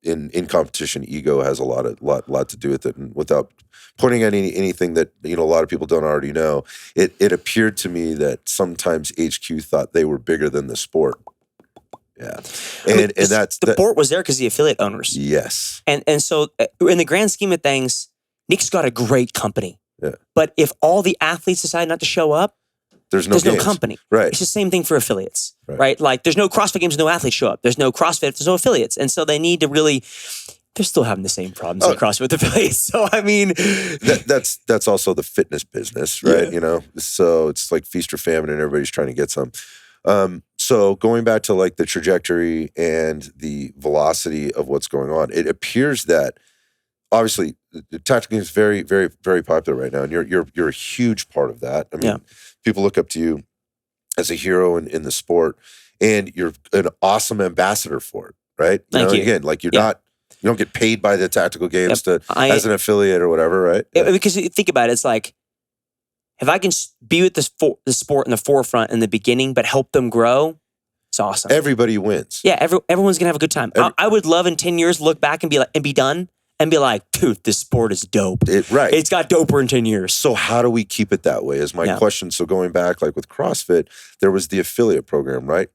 in competition, ego has a lot to do with it. And without pointing at anything that a lot of people don't already know, it appeared to me that sometimes HQ thought they were bigger than the sport. Yeah, and that's the sport was there because the affiliate owners. Yes, and so in the grand scheme of things, Nick's got a great company. Yeah, but if all the athletes decide not to show up, there's no company. Right. It's the same thing for affiliates, right? Like there's no CrossFit games, no athletes show up. There's no CrossFit, there's no affiliates. And so they need to really, they're still having the same problems in CrossFit with affiliates. So, I mean. That's also the fitness business, right? Yeah. So it's like feast or famine and everybody's trying to get some. So going back to like the trajectory and the velocity of what's going on, it appears that obviously the tactical game is very, very, very popular right now. And you're a huge part of that. I mean, people look up to you as a hero in the sport, and you're an awesome ambassador for it, right? Thank you. Again, like you don't get paid by the tactical games as an affiliate or whatever, right? Because you think about it, it's like, if I can be with the sport in the forefront in the beginning, but help them grow, it's awesome. Everybody wins. Yeah, everyone's gonna have a good time. I would love in 10 years look back and be done. And be like, dude, this sport is dope. It's got doper in 10 years. So how do we keep it that way is my question. So going back, like with CrossFit, there was the affiliate program, right?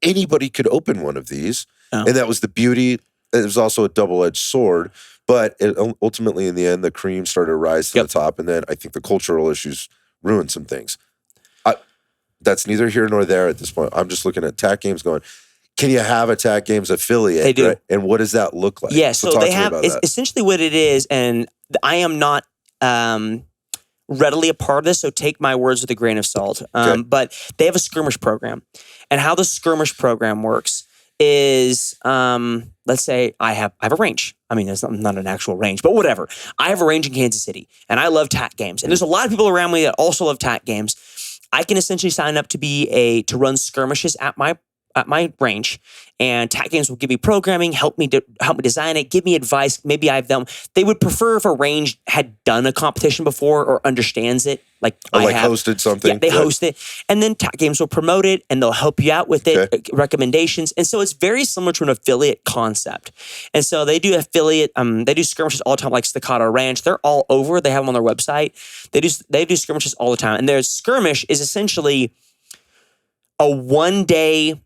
Anybody could open one of these. And that was the beauty. It was also a double-edged sword. But ultimately, in the end, the cream started to rise to the top. And then I think the cultural issues ruined some things. That's neither here nor there at this point. I'm just looking at TAC games going, can you have a TAC Games affiliate? They do. Right? And what does that look like? Yeah, so they have, essentially what it is, and I am not readily a part of this, so take my words with a grain of salt. But they have a skirmish program. And how the skirmish program works is, let's say I have a range. I mean, it's not an actual range, but whatever. I have a range in Kansas City, and I love TAC games. And there's a lot of people around me that also love TAC games. I can essentially sign up to run skirmishes at my range, and TAC games will give me programming, help me design it, give me advice. Maybe they would prefer if a range had done a competition before or understands it. Hosted something. Yeah, they host it. And then TAC games will promote it and they'll help you out with it, recommendations. And so it's very similar to an affiliate concept. And so they do they do skirmishes all the time, like Staccato Ranch. They're all over. They have them on their website. They do skirmishes all the time. And their skirmish is essentially a 1 day,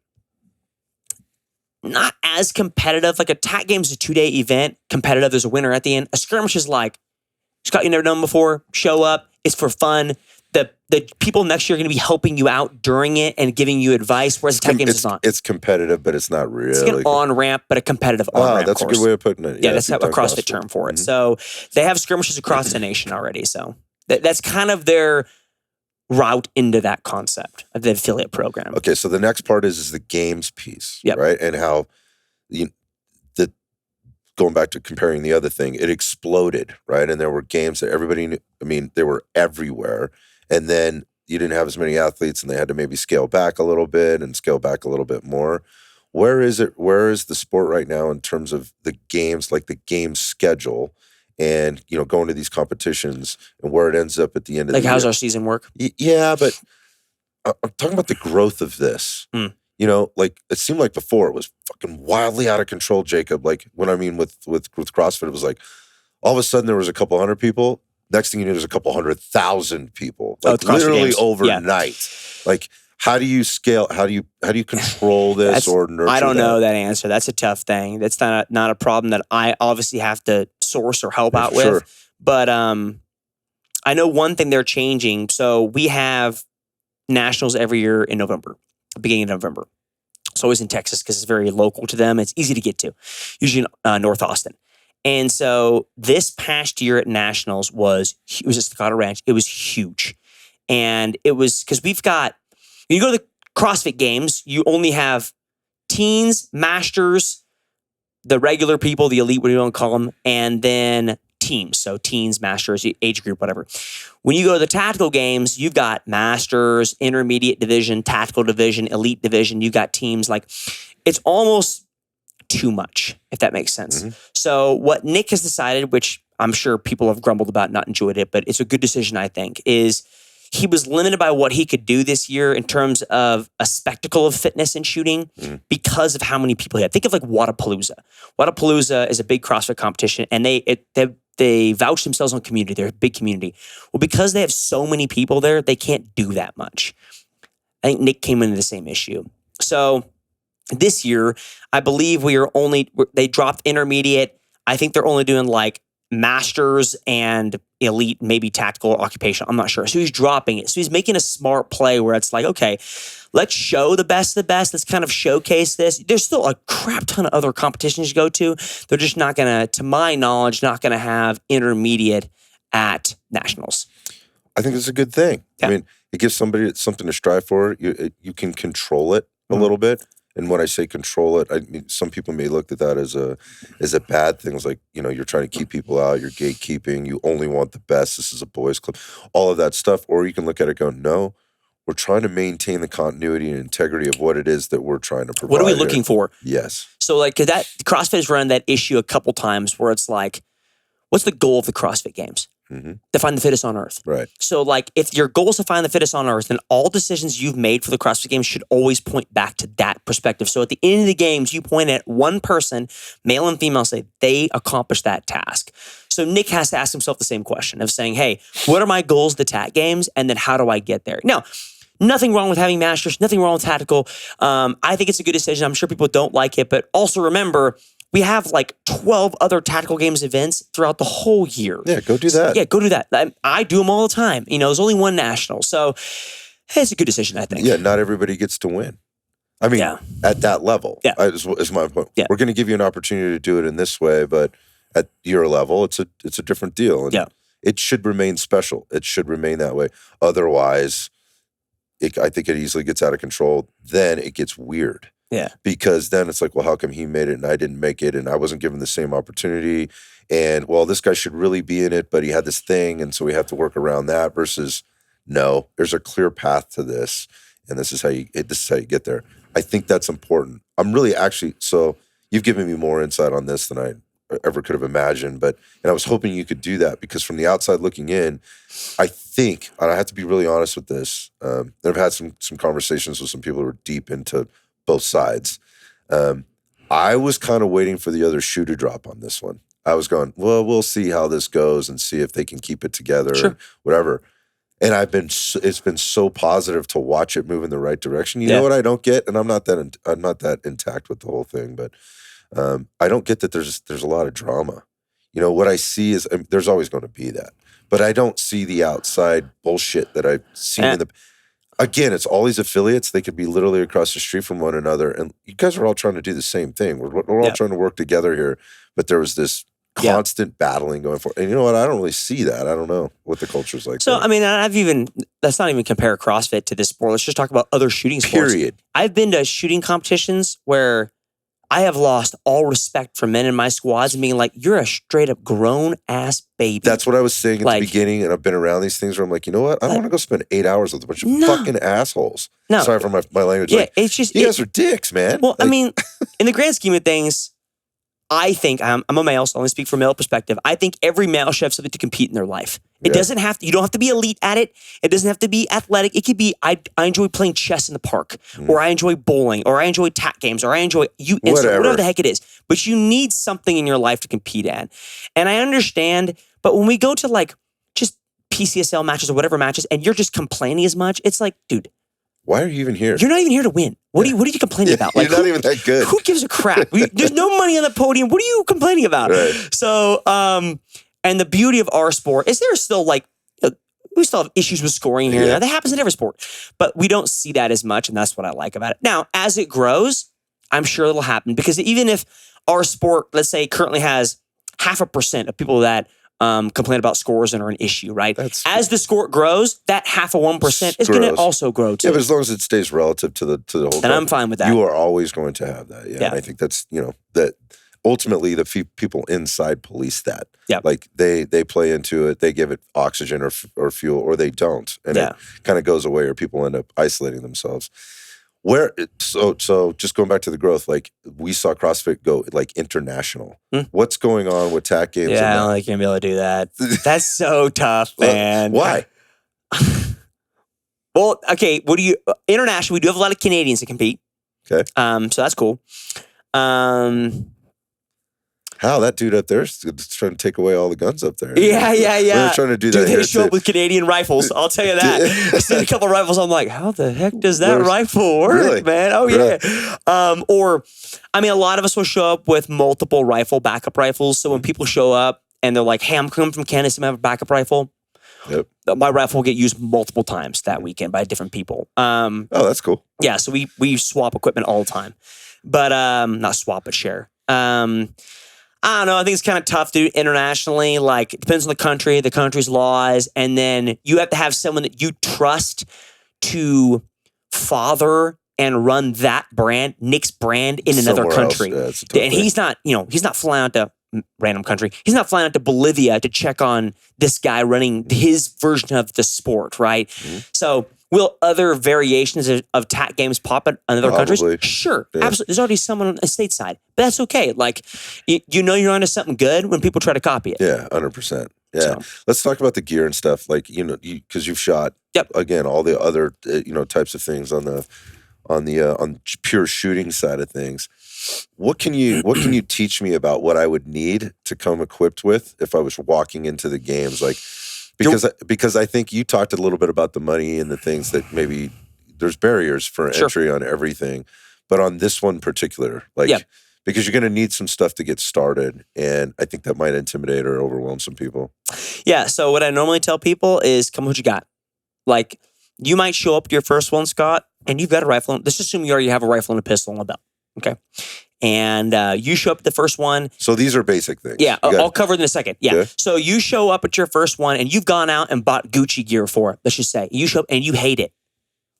not as competitive. Like a TAC game is a 2-day event. Competitive, there's a winner at the end. A skirmish is like, Scott, you never done before. Show up. It's for fun. The people next year are going to be helping you out during it and giving you advice, whereas TAC games is not. It's competitive, but it's not really. It's like an on-ramp, but a competitive on-ramp that's course. A good way of putting it. Yeah, that's a CrossFit term for it. So they have skirmishes across the nation already. So that's kind of their route into that concept of the affiliate program. Okay, so the next part is the games piece, right? And how going back to comparing the other thing, it exploded, right? And there were games that everybody knew. I mean, they were everywhere. And then you didn't have as many athletes, and they had to maybe scale back a little bit and scale back a little bit more. Where is the sport right now in terms of the games, like the game schedule? And, going to these competitions and where it ends up at the end of the year. Like, how's our season work? Yeah, but I'm talking about the growth of this. Like, it seemed like before it was fucking wildly out of control, Jacob. Like, when I mean with CrossFit, it was like, all of a sudden there was a couple hundred people. Next thing you knew, there's a couple 100,000 people. Like, literally overnight. Like, how do you scale? How do you control this or nurture I don't know that answer. That's a tough thing. That's not a problem that I obviously have to source or help out with. But I know one thing they're changing. So we have nationals every year in November, beginning of November. It's always in Texas because it's very local to them. It's easy to get to, usually in North Austin. And so this past year at nationals it was at Staccato Ranch. It was huge. And it was because when you go to the CrossFit games, you only have teens, masters, the regular people, the elite, what do you want to call them, and then teams. So teens, masters, age group, whatever. When you go to the tactical games, you've got masters, intermediate division, tactical division, elite division. You've got teams. Like, it's almost too much, if that makes sense. So what Nick has decided, which I'm sure people have grumbled about, not enjoyed it, but it's a good decision, I think, is he was limited by what he could do this year in terms of a spectacle of fitness and shooting because of how many people he had. Think of like Wodapalooza. Wodapalooza is a big CrossFit competition, and they vouch themselves on community. They're a big community. Well, because they have so many people there, they can't do that much. I think Nick came into the same issue. So this year, I believe they dropped intermediate. I think they're only doing like masters and elite, maybe tactical or occupational. I'm not sure. So he's dropping it. So he's making a smart play where it's like, okay, let's show the best of the best. Let's kind of showcase this. There's still a crap ton of other competitions to go to. They're just not going to my knowledge, not going to have intermediate at nationals. I think it's a good thing. Yeah. I mean, it gives somebody something to strive for. You can control it a little bit. And when I say control it, I mean, some people may look at that as a bad thing. It's like, you're trying to keep people out, you're gatekeeping, you only want the best, this is a boys' club, all of that stuff. Or you can look at it and go, no, we're trying to maintain the continuity and integrity of what it is that we're trying to provide. What are we looking for? Yes. So like that CrossFit has run that issue a couple times where it's like, what's the goal of the CrossFit Games? To find the fittest on earth. Right. So like if your goal is to find the fittest on earth, then all decisions you've made for the CrossFit Games should always point back to that perspective. So at the end of the games, you point at one person, male and female, say they accomplished that task. So Nick has to ask himself the same question of saying, hey, what are my goals at the TAC Games? And then how do I get there? Now, nothing wrong with having masters, nothing wrong with tactical. I think it's a good decision. I'm sure people don't like it, but also remember, we have like 12 other tactical games events throughout the whole year. Yeah, go do that. Yeah, go do that. I do them all the time. There's only one national. So hey, it's a good decision, I think. Yeah, not everybody gets to win. I mean, at that level, is my point. Yeah. We're going to give you an opportunity to do it in this way, but at your level, it's a different deal. And it should remain special. It should remain that way. Otherwise, I think it easily gets out of control. Then it gets weird. Yeah. Because then it's like, well, how come he made it and I didn't make it and I wasn't given the same opportunity? And, well, this guy should really be in it, but he had this thing, and so we have to work around that versus, no, there's a clear path to this, and this is how you get there. I think that's important. I'm really so you've given me more insight on this than I ever could have imagined, and I was hoping you could do that because from the outside looking in, I think, and I have to be really honest with this, I've had some conversations with some people who are deep into both sides. I was kind of waiting for the other shoe to drop on this one. I was going, well, we'll see how this goes and see if they can keep it together and whatever. And it's been so positive to watch it move in the right direction. You know what I don't get, and I'm not that intact with the whole thing, but I don't get that there's a lot of drama. What I see is there's always going to be that, but I don't see the outside bullshit that I've seen in the. Again, it's all these affiliates. They could be literally across the street from one another. And you guys are all trying to do the same thing. We're all trying to work together here. But there was this constant battling going forward. And you know what? I don't really see that. I don't know what the culture's like. So, there. I mean, let's not even compare CrossFit to this sport. Let's just talk about other shooting sports. Period. I've been to shooting competitions where I have lost all respect for men in my squads and being like, you're a straight up grown ass baby. That's what I was saying at the beginning, and I've been around these things where I'm like, you know what? I don't want to go spend 8 hours with a bunch of fucking assholes. No. Sorry for my language. Yeah, it's just... You guys are dicks, man. Well, I mean, in the grand scheme of things, I think, I'm a male, so I only speak from male perspective. I think every male should have something to compete in their life. It doesn't have to, you don't have to be elite at it. It doesn't have to be athletic. It could be, I enjoy playing chess in the park, or I enjoy bowling, or I enjoy TAC games, or I enjoy whatever the heck it is. But you need something in your life to compete at. And I understand, but when we go to like just PCSL matches or whatever matches, and you're just complaining as much, it's like, dude. Why are you even here? You're not even here to win. What are you complaining about? Like, you're not even that good. Who gives a crap? There's no money on the podium. What are you complaining about? Right. So, and the beauty of our sport is there's still like, we still have issues with scoring here and there. That happens in every sport. But we don't see that as much, and that's what I like about it. Now, as it grows, I'm sure it'll happen. Because even if our sport, let's say, currently has 0.5% of people that complain about scores and are an issue, right? As the sport grows, that 0.5% is going to also grow too. Yeah, but as long as it stays relative to the whole. And I'm fine with that. You are always going to have that. Yeah. And I think that's, that ultimately the people inside police that. Yeah. Like they play into it, they give it oxygen or fuel, or they don't. And it kind of goes away, or people end up isolating themselves. So just going back to the growth, like we saw CrossFit go like international. What's going on with TAC games? Yeah, I don't think you're gonna be able to do that. That's so tough, man. Why? Well, okay. What do you internationally? We do have a lot of Canadians that compete. Okay. So that's cool. How that dude up there is trying to take away all the guns up there. Yeah. We're trying to do that. They show up with Canadian rifles. I'll tell you that. I seen a couple of rifles. I'm like, how the heck does that rifle work, really? man? Oh really? Yeah. Or, I mean, a lot of us will show up with multiple backup rifles. So when people show up and they're like, "Hey, I'm coming from Canada, so I have a backup rifle." Yep. My rifle will get used multiple times that weekend by different people. Oh, that's cool. Yeah. So we swap equipment all the time, but not swap, but share. I don't know. I think it's kind of tough to do internationally. Like, it depends on the country's laws. And then you have to have someone that you trust to father and run that brand, Nick's brand, in another country. Yeah, and he's not flying out to random country. He's not flying out to Bolivia to check on this guy running his version of the sport, right? Mm-hmm. So will other variations of TAC games pop in other countries? Sure, absolutely. There's already someone on the stateside, but that's okay. Like, you know you're onto something good when people try to copy it. Yeah, 100%. Yeah. So, let's talk about the gear and stuff. Like, because you've shot, again, all the other, types of things on pure shooting side of things. What can you teach me about what I would need to come equipped with if I was walking into the games? Like, because I think you talked a little bit about the money and the things that maybe there's barriers for entry on everything, but on this one particular, because you're going to need some stuff to get started, and I think that might intimidate or overwhelm some people. Yeah. So what I normally tell people is, come with what you got. Like, you might show up to your first one, Scott, and you've got a rifle. Let's assume you already have a rifle and a pistol on the belt. Okay. And you show up at the first one. So these are basic things. Yeah, I'll cover it in a second. Yeah. Okay. So you show up at your first one and you've gone out and bought Gucci gear for it, let's just say. You show up and you hate it.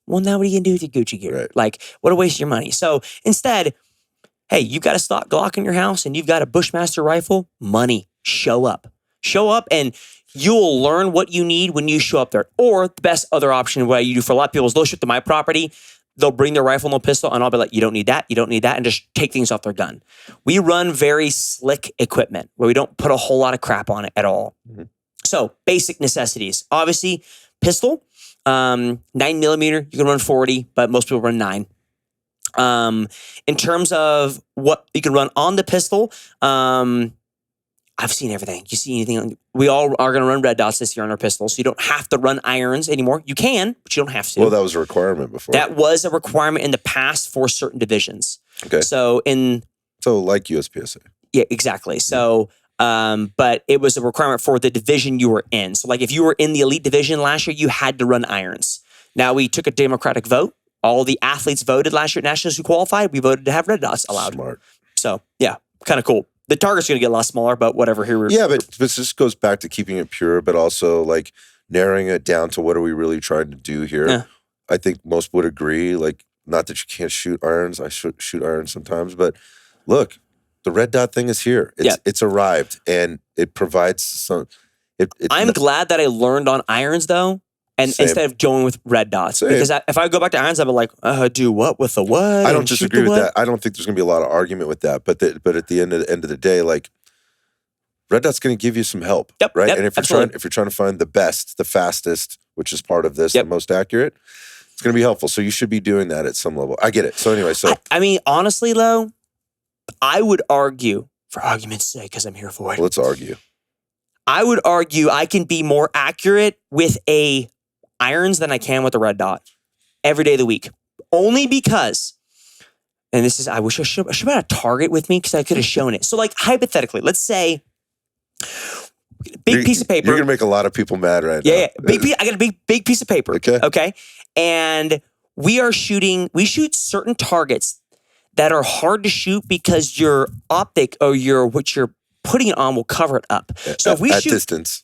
Well, now what are you going to do with your Gucci gear? Right. Like, what a waste of your money. So instead, hey, you've got a stock Glock in your house and you've got a Bushmaster rifle. Money. Show up. Show up and you'll learn what you need when you show up there. Or the best other option, what you do for a lot of people is they'll shoot to my property. They'll bring their rifle and no pistol, and I'll be like, you don't need that, and just take things off their gun. We run very slick equipment where we don't put a whole lot of crap on it at all. Mm-hmm. So, basic necessities. Obviously, pistol, 9mm, you can run 40, but most people run 9. In terms of what you can run on the pistol, I've seen everything. You see anything? We all are going to run red dots this year on our pistols, so you don't have to run irons anymore. You can, but you don't have to. Well, that was a requirement before. That was a requirement in the past for certain divisions. Okay. So like USPCE. Yeah, exactly. So, but it was a requirement for the division you were in. So, like, if you were in the elite division last year, you had to run irons. Now, we took a democratic vote. All the athletes voted last year at Nationals who qualified. We voted to have red dots allowed. Smart. So, yeah, kind of cool. The target's going to get a lot smaller, but whatever. But this goes back to keeping it pure, but also like narrowing it down to what are we really trying to do here. Yeah. I think most would agree. Like, not that you can't shoot irons. I shoot irons sometimes, but look, the red dot thing is here. It's arrived, and it provides some. I'm glad that I learned on irons though. And instead of going with red dots. Same. Because if I go back to irons, I'd be like, do what with the what? I don't disagree with that. I don't think there's going to be a lot of argument with that. But at the end of the day, like, red dot's going to give you some help, right? Yep, and if you're trying to find the best, the fastest, which is part of this, the most accurate, it's going to be helpful. So you should be doing that at some level. I get it. So anyway, I mean, honestly, though, I would argue, for argument's sake, because I'm here for it. Let's argue. I would argue I can be more accurate with a irons than I can with a red dot every day of the week. Only because, and this is, I wish I should have had a target with me because I could have shown it. So, like, hypothetically, let's say, piece of paper. You're going to make a lot of people mad right now. Yeah. I got a big piece of paper. Okay. And we shoot certain targets that are hard to shoot because your optic or what you're putting it on will cover it up. So if we shoot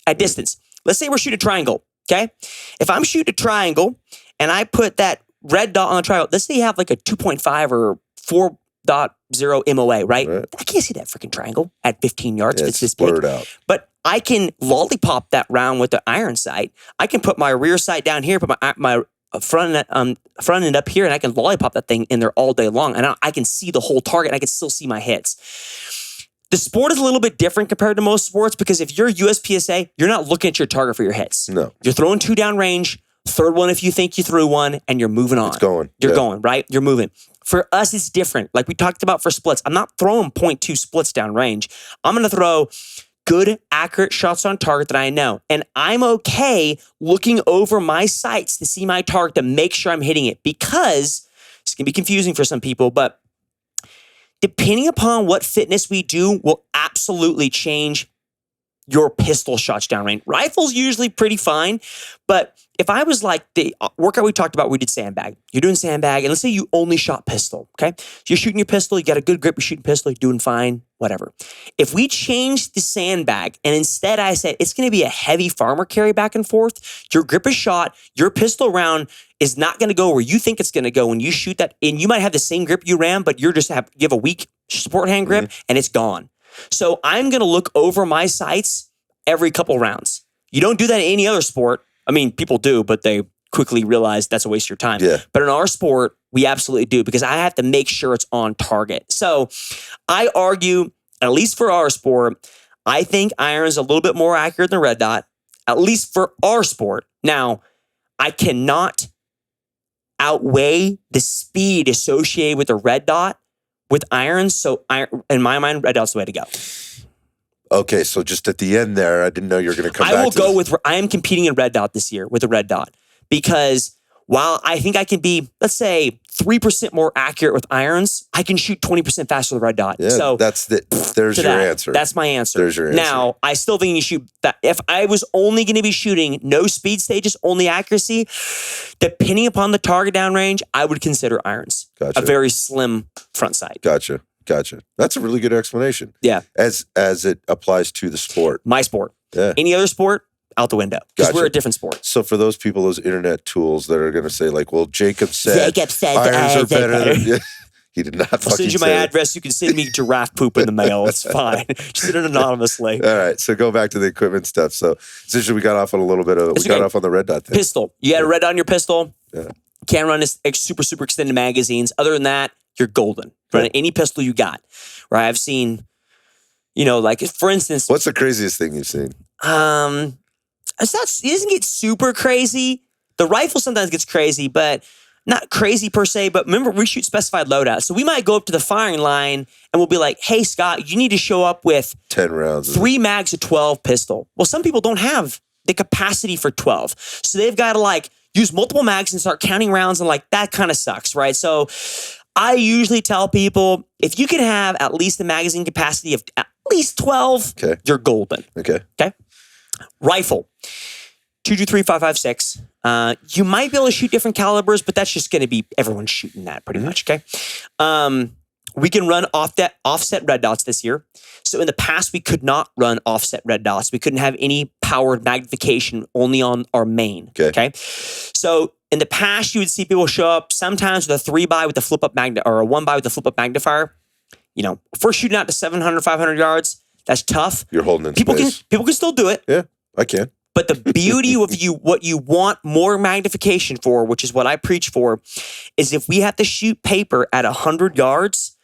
at distance, let's say we're shooting a triangle. Okay. If I'm shooting a triangle and I put that red dot on the triangle, let's say you have like a 2.5 or 4.0 MOA, right? I can't see that freaking triangle at 15 yards if it's this big. Out. But I can lollipop that round with the iron sight. I can put my rear sight down here, put my front end up here, and I can lollipop that thing in there all day long. And I can see the whole target, and I can still see my hits. The sport is a little bit different compared to most sports because if you're USPSA, you're not looking at your target for your hits. No. You're throwing 2 down range, Third one, if you think you threw one and you're moving on. It's going. You're going, right? You're moving. For us, it's different. Like we talked about for splits, I'm not throwing 0.2 splits down range. I'm going to throw good, accurate shots on target that I know. And I'm okay looking over my sights to see my target to make sure I'm hitting it, because it's going to be confusing for some people, but depending upon what fitness we do will absolutely change your pistol shots downrange. Rifle's usually pretty fine, but if I was like the workout we talked about, we did sandbag. You're doing sandbag, and let's say you only shot pistol, okay? So you're shooting your pistol, you got a good grip, you're shooting pistol, you're doing fine, whatever. If we change the sandbag, and instead I said it's going to be a heavy farmer carry back and forth, your grip is shot, your pistol round is not going to go where you think it's going to go when you shoot that, and you might have the same grip you ran, but you have a weak support hand grip, and it's gone. So I'm going to look over my sights every couple rounds. You don't do that in any other sport. I mean, people do, but they quickly realize that's a waste of your time. Yeah. But in our sport, we absolutely do, because I have to make sure it's on target. So I argue, at least for our sport, I think iron's a little bit more accurate than red dot, at least for our sport. Now, I cannot outweigh the speed associated with the red dot with irons. So in my mind, red dot's the way to go. Okay, so just at the end there, I didn't know you were going to come back. I am competing in red dot this year with a red dot, because while I think I can be, let's say, 3% more accurate with irons, I can shoot 20% faster with red dot. Yeah, so there's your answer. That's my answer. There's your answer. Now, I still think you shoot that. If I was only going to be shooting no speed stages, only accuracy, depending upon the target downrange, I would consider irons. Gotcha. A very slim front sight. Gotcha. That's a really good explanation. Yeah. As it applies to the sport. My sport. Yeah. Any other sport, out the window. Because Gotcha. we're a different sport. So for those people, those internet tools that are going to say like, well, Jacob said irons are better than... He did not fucking say I'll send you my address. You can send me giraffe poop in the mail. It's fine. Just send it anonymously. All right. So go back to the equipment stuff. So essentially we got off on a little bit of, got off on the red dot thing. Pistol. You got a red dot on your pistol. Yeah. Can't run this super, super extended magazines. Other than that, you're golden. Run any pistol you got. Right? I've seen, like for instance. What's the craziest thing you've seen? It doesn't get super crazy. The rifle sometimes gets crazy, but not crazy per se. But remember, we shoot specified loadout. So we might go up to the firing line and we'll be like, hey, Scott, you need to show up with 10 rounds, 3 mags of 12 pistol. Well, some people don't have the capacity for 12. So they've got to use multiple mags and start counting rounds, and that kind of sucks, right? So I usually tell people, if you can have at least the magazine capacity of at least 12, you're golden. Okay. Rifle, 223, 5.56. You might be able to shoot different calibers, but that's just going to be everyone's shooting that pretty much. Okay. We can run offset red dots this year. So in the past, we could not run offset red dots. We couldn't have any powered magnification, only on our main. Okay. So in the past, you would see people show up sometimes with a 3x with the flip up or a 1x with the flip up magnifier. First shooting out to 700, 500 yards, that's tough. You're holding in people space. People can still do it. Yeah, I can. But the beauty of what you want more magnification for, which is what I preach for, is if we have to shoot paper at 100 yards,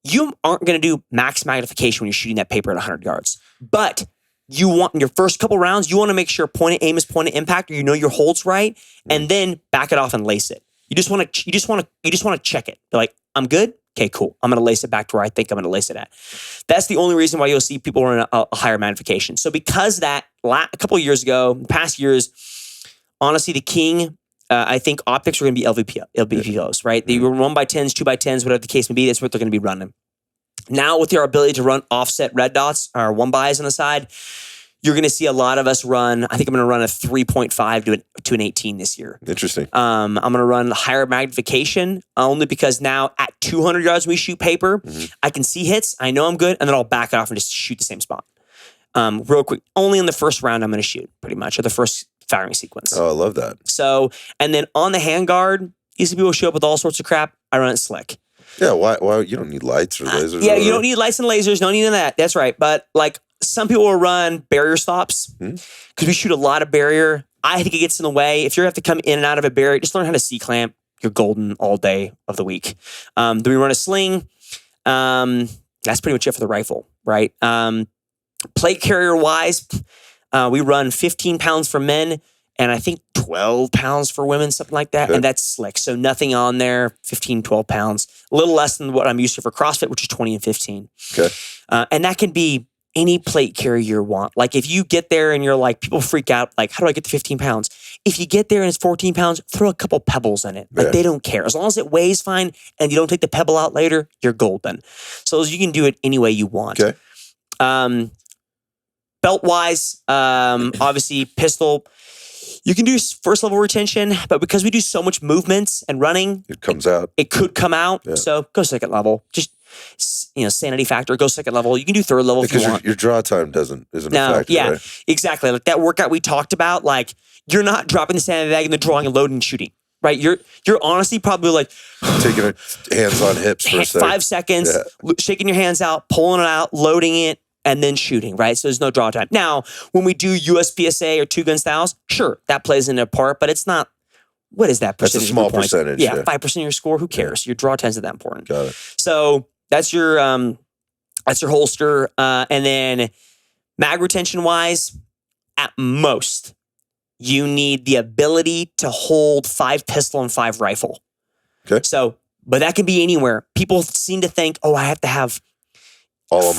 you aren't going to do max magnification when you're shooting that paper at 100 yards. But you want, in your first couple rounds, you want to make sure point of aim is point of impact, or your hold's right, and then back it off and lace it. You just want to check it. You're like, I'm good. Okay, cool. I'm going to lace it back to where I think I'm going to lace it at. That's the only reason why you'll see people run a higher magnification. So because that a couple of years ago, past years, honestly, the king, I think optics are going to be LVPOs, right? They were 1x10s, 2x10s, whatever the case may be. That's what they're going to be running. Now with our ability to run offset red dots or 1x's on the side, you're going to see a lot of us run. I think I'm going to run a 3.5 to an 18 this year. Interesting. I'm going to run higher magnification only because now at 200 yards when we shoot paper, I can see hits. I know I'm good, and then I'll back it off and just shoot the same spot. Real quick, only in the first round I'm going to shoot pretty much, or the first firing sequence. Oh, I love that. So, and then on the handguard, you see people show up with all sorts of crap. I run it slick. Yeah, why you don't need lights or lasers? Yeah, you don't need lights and lasers. Don't need that. That's right. But some people will run barrier stops because we shoot a lot of barrier. I think it gets in the way. If you have to come in and out of a barrier, just learn how to C-clamp. You're golden all day of the week. Do we run a sling? That's pretty much it for the rifle, right? Plate carrier wise, we run 15 pounds for men and I think 12 pounds for women, something like that. Okay. And that's slick. So nothing on there, 15, 12 pounds, a little less than what I'm used to for CrossFit, which is 20 and 15. Okay. And that can be any plate carrier you want. Like if you get there and you're like, people freak out, like, how do I get to 15 pounds? If you get there and it's 14 pounds, throw a couple pebbles in it. Like they don't care. As long as it weighs fine and you don't take the pebble out later, you're golden. So you can do it any way you want. Okay. Belt-wise, obviously pistol, you can do first level retention, but because we do so much movements and running, it comes out. It could come out. Yeah. So go second level. Just, sanity factor, go second level. You can do third level if you want. Your draw time isn't a factor. Yeah, right? Exactly. Like that workout we talked about, like you're not dropping the sanity bag and then drawing and loading and shooting. Right? You're honestly probably like taking it hands on hips for a second. 5 seconds, shaking your hands out, pulling it out, loading it, and then shooting, right? So there's no draw time. Now, when we do USPCE or two-gun styles, sure, that plays in a part, but it's not, what is that percentage? That's a small percentage. Yeah, 5% of your score, who cares? Your draw time's not that important. Got it. So that's your holster. And then mag retention-wise, at most, you need the ability to hold 5 pistol and 5 rifle. Okay. So, but that can be anywhere. People seem to think, I have to have all of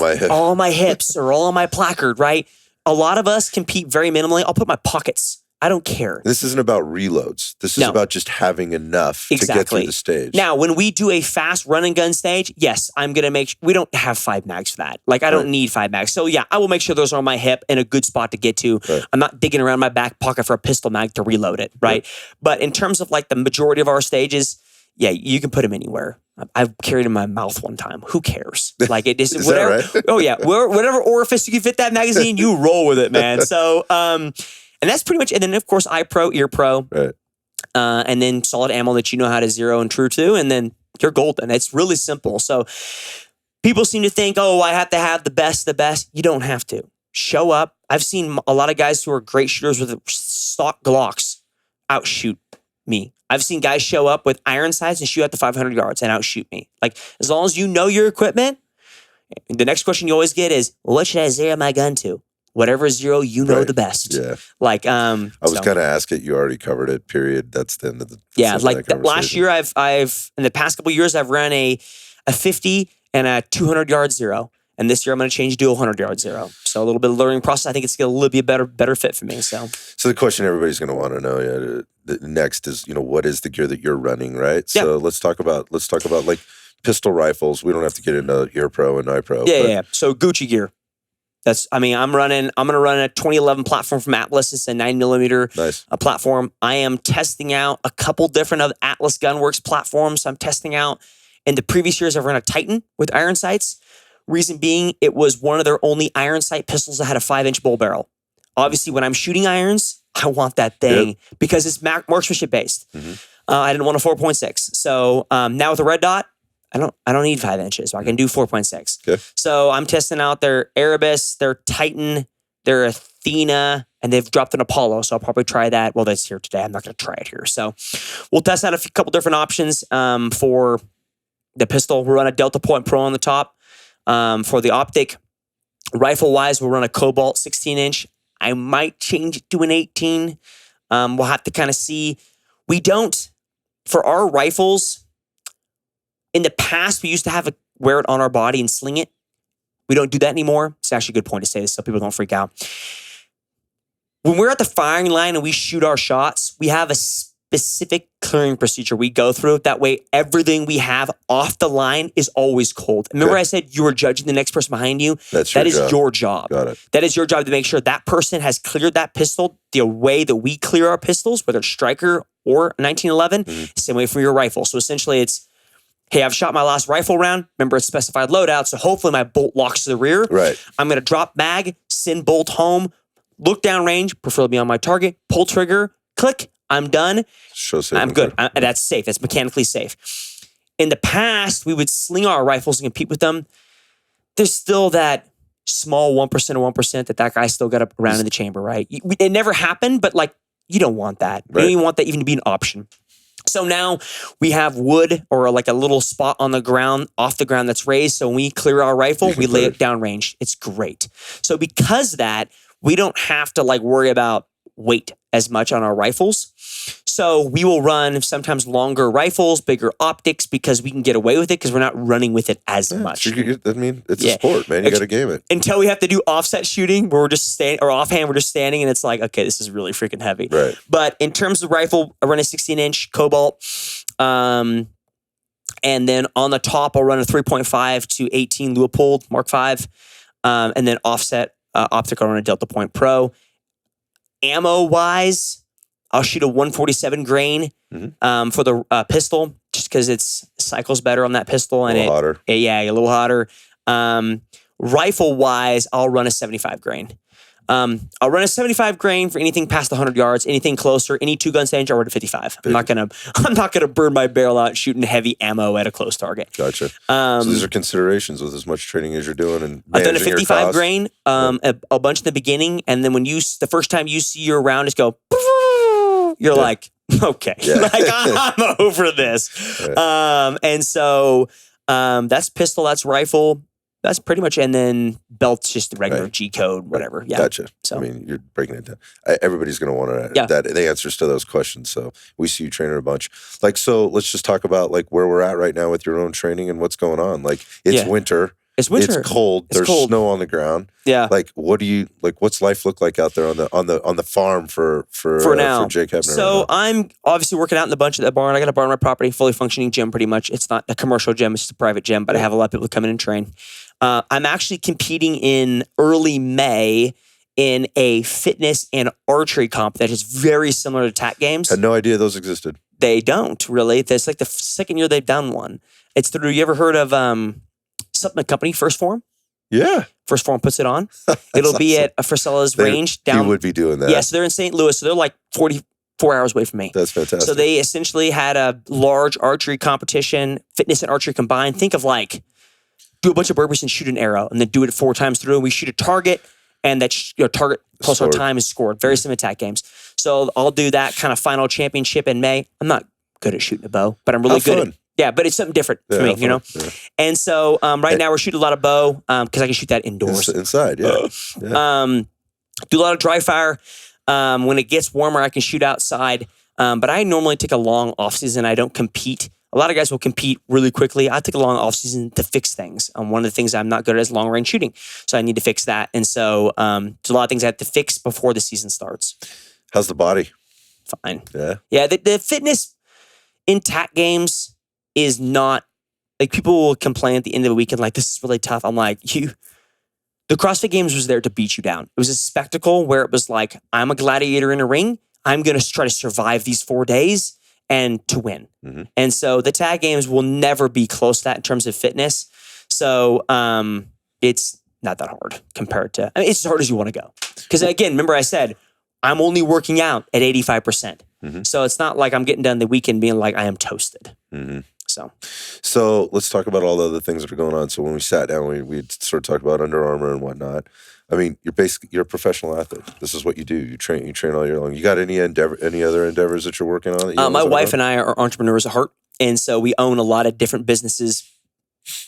my hips or all on my placard, right? A lot of us compete very minimally. I'll put my pockets. I don't care. This isn't about reloads. This is about just having enough to get through the stage. Now, when we do a fast run and gun stage, yes, I'm going to make sure we don't have 5 mags for that. Like I don't need 5 mags. So yeah, I will make sure those are on my hip in a good spot to get to. Right. I'm not digging around my back pocket for a pistol mag to reload it, right? But in terms of like the majority of our stages, yeah, you can put them anywhere. I've carried in my mouth one time. Who cares? Like it is whatever. Right? Oh yeah, whatever orifice you can fit that magazine, you roll with it, man. So, and that's pretty much. And then of course, eye pro, ear pro, right? And then solid ammo that you know how to zero and true to, and then you're golden. It's really simple. So people seem to think, I have to have the best. You don't have to. Show up. I've seen a lot of guys who are great shooters with stock Glocks outshoot me. I've seen guys show up with iron sights and shoot at the 500 yards and outshoot me. Like, as long as you know your equipment, the next question you always get is, what should I zero my gun to? Whatever is zero, you know the best. Yeah. Like, I was going to ask it. You already covered it, period. That's the end of the last year, I've in the past couple of years, I've run a 50 and a 200 yard zero. And this year I'm going to change to a 100-yard zero. So a little bit of learning process. I think it's going to be a better fit for me. So the question everybody's going to want to know next is, what is the gear that you're running, right? Yeah. So let's talk about like pistol rifles. We don't have to get into ear pro and eye pro. Yeah. So Gucci gear. I'm going to run a 2011 platform from Atlas. It's a 9mm platform. I am testing out a couple different of Atlas Gunworks platforms. I'm testing out. In the previous years, I've run a Titan with iron sights. Reason being, it was one of their only iron sight pistols that had a 5-inch bull barrel. Obviously, when I'm shooting irons, I want that thing because it's marksmanship based. Mm-hmm. I didn't want a 4.6. So now with the red dot, I don't need 5 inches. So I can do 4.6. Okay. So I'm testing out their Erebus, their Titan, their Athena, and they've dropped an Apollo. So I'll probably try that. Well, that's here today. I'm not going to try it here. So we'll test out a couple different options for the pistol. We'll run a Delta Point Pro on the top. For the optic, rifle-wise, we'll run a Cobalt 16-inch. I might change it to an 18. We'll have to kind of see. We don't, for our rifles, in the past, we used to wear it on our body and sling it. We don't do that anymore. It's actually a good point to say this so people don't freak out. When we're at the firing line and we shoot our shots, we have a specific clearing procedure we go through. That way, everything we have off the line is always cold. Remember I said you were judging the next person behind you? That is your job. Got it. That is your job to make sure that person has cleared that pistol the way that we clear our pistols, whether it's Striker or 1911, same way for your rifle. So essentially it's, hey, I've shot my last rifle round. Remember, it's specified loadout, so hopefully my bolt locks to the rear. Right. I'm going to drop mag, send bolt home, look down range, preferably on my target, pull trigger, click, I'm done. I'm good. That's safe. That's mechanically safe. In the past, we would sling our rifles and compete with them. There's still that small 1% of 1% that guy still got around in the chamber, right? It never happened, but like, you don't want that. Right. You don't even want that even to be an option. So now we have wood or like a little spot on the ground, off the ground that's raised. So when we clear our rifle, we lay it down range. It's great. So because of that, we don't have to like worry about weight as much on our rifles. So we will run sometimes longer rifles, bigger optics, because we can get away with it because we're not running with it as much. I mean, it's a sport, man. You got to game it. Until we have to do offset shooting where we're just standing, or offhand, we're just standing and it's like, okay, this is really freaking heavy. Right. But in terms of rifle, I run a 16-inch Cobalt. And then on the top, I'll run a 3.5 to 18 Leupold Mark V. And then offset optic, I'll run a Delta Point Pro. Ammo-wise, I'll shoot a 147 grain for the pistol, just because it's cycles better on that pistol. And a little hotter. Yeah, a little hotter. Rifle-wise, I'll run a 75 grain. I'll run a 75 grain for anything past 100 yards. Anything closer, any two-gun range, I'll run a 55. I'm not gonna burn my barrel out shooting heavy ammo at a close target. Gotcha. So these are considerations with as much training as you're doing and I've done a 55 grain, a bunch in the beginning, and then when the first time you see your round just go, you're like, okay, like I'm over this. Right. And so that's pistol, that's rifle. That's pretty much, and then belt's just the regular G code, whatever. Yeah. Gotcha. So I mean, you're breaking it down. Everybody's going to want the answers to those questions. So we see you training a bunch. Like, so let's just talk about like where we're at right now with your own training and what's going on. Like, it's winter. It's winter. It's cold. There's snow on the ground. Yeah. Like, what's life look like out there on the farm for now? For Jake Heppner? So I'm obviously working out in the bunch at that barn. I got a barn on my property, fully functioning gym. Pretty much, it's not a commercial gym; it's just a private gym. But I have a lot of people come in and train. I'm actually competing in early May in a fitness and archery comp that is very similar to TAC games. Had no idea those existed. They don't really. It's like the second year they've done one. It's through. You ever heard of supplement company First Form? Yeah. First Form puts it on. It'll be at Frisella's range down. You would be doing that. Yeah, so they're in St. Louis. So they're like 44 hours away from me. That's fantastic. So they essentially had a large archery competition, fitness and archery combined. Think of like, do a bunch of burpees and shoot an arrow, and then do it 4 times through. We shoot a target, and that target plus our time is scored. Very similar to TAC games. So I'll do that kind of final championship in May. I'm not good at shooting a bow, but I'm really good at it. Yeah, but it's something different for me, you know? Yeah. And so right now we're shooting a lot of bow because I can shoot that indoors. Inside, yeah. Do a lot of dry fire. When it gets warmer, I can shoot outside. But I normally take a long off season. I don't compete. A lot of guys will compete really quickly. I take a long off season to fix things. One of the things I'm not good at is long range shooting. So I need to fix that. And so there's a lot of things I have to fix before the season starts. How's the body? Fine. Yeah. Yeah, the fitness in TAC games is not, like, people will complain at the end of the weekend, like, this is really tough. I'm like, the CrossFit Games was there to beat you down. It was a spectacle where it was like, I'm a gladiator in a ring. I'm going to try to survive these 4 days and to win. Mm-hmm. And so the TAG games will never be close to that in terms of fitness. So it's not that hard compared to, it's as hard as you want to go. Because again, remember I said, I'm only working out at 85%. Mm-hmm. So it's not like I'm getting done the weekend being like, I am toasted. Mm-hmm. So let's talk about all the other things that are going on. So when we sat down, we sort of talked about Under Armour and whatnot. I mean, you're a professional athlete. This is what you do. You train all year long. You got any other endeavors that you're working on? My wife and I are entrepreneurs at heart. And so we own a lot of different businesses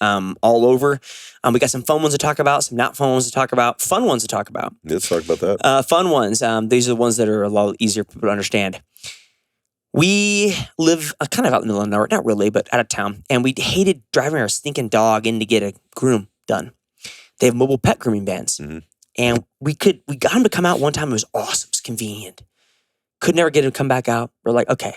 all over. We got some fun ones to talk about, some not fun ones to talk about, fun ones to talk about. Let's talk about that. Fun ones. These are the ones that are a lot easier for people to understand. We live kind of out in the middle of nowhere, not really, but out of town. And we hated driving our stinking dog in to get a groom done. They have mobile pet grooming vans. Mm-hmm. And we got him to come out one time. It was awesome. It was convenient. Could never get him to come back out. We're like, okay,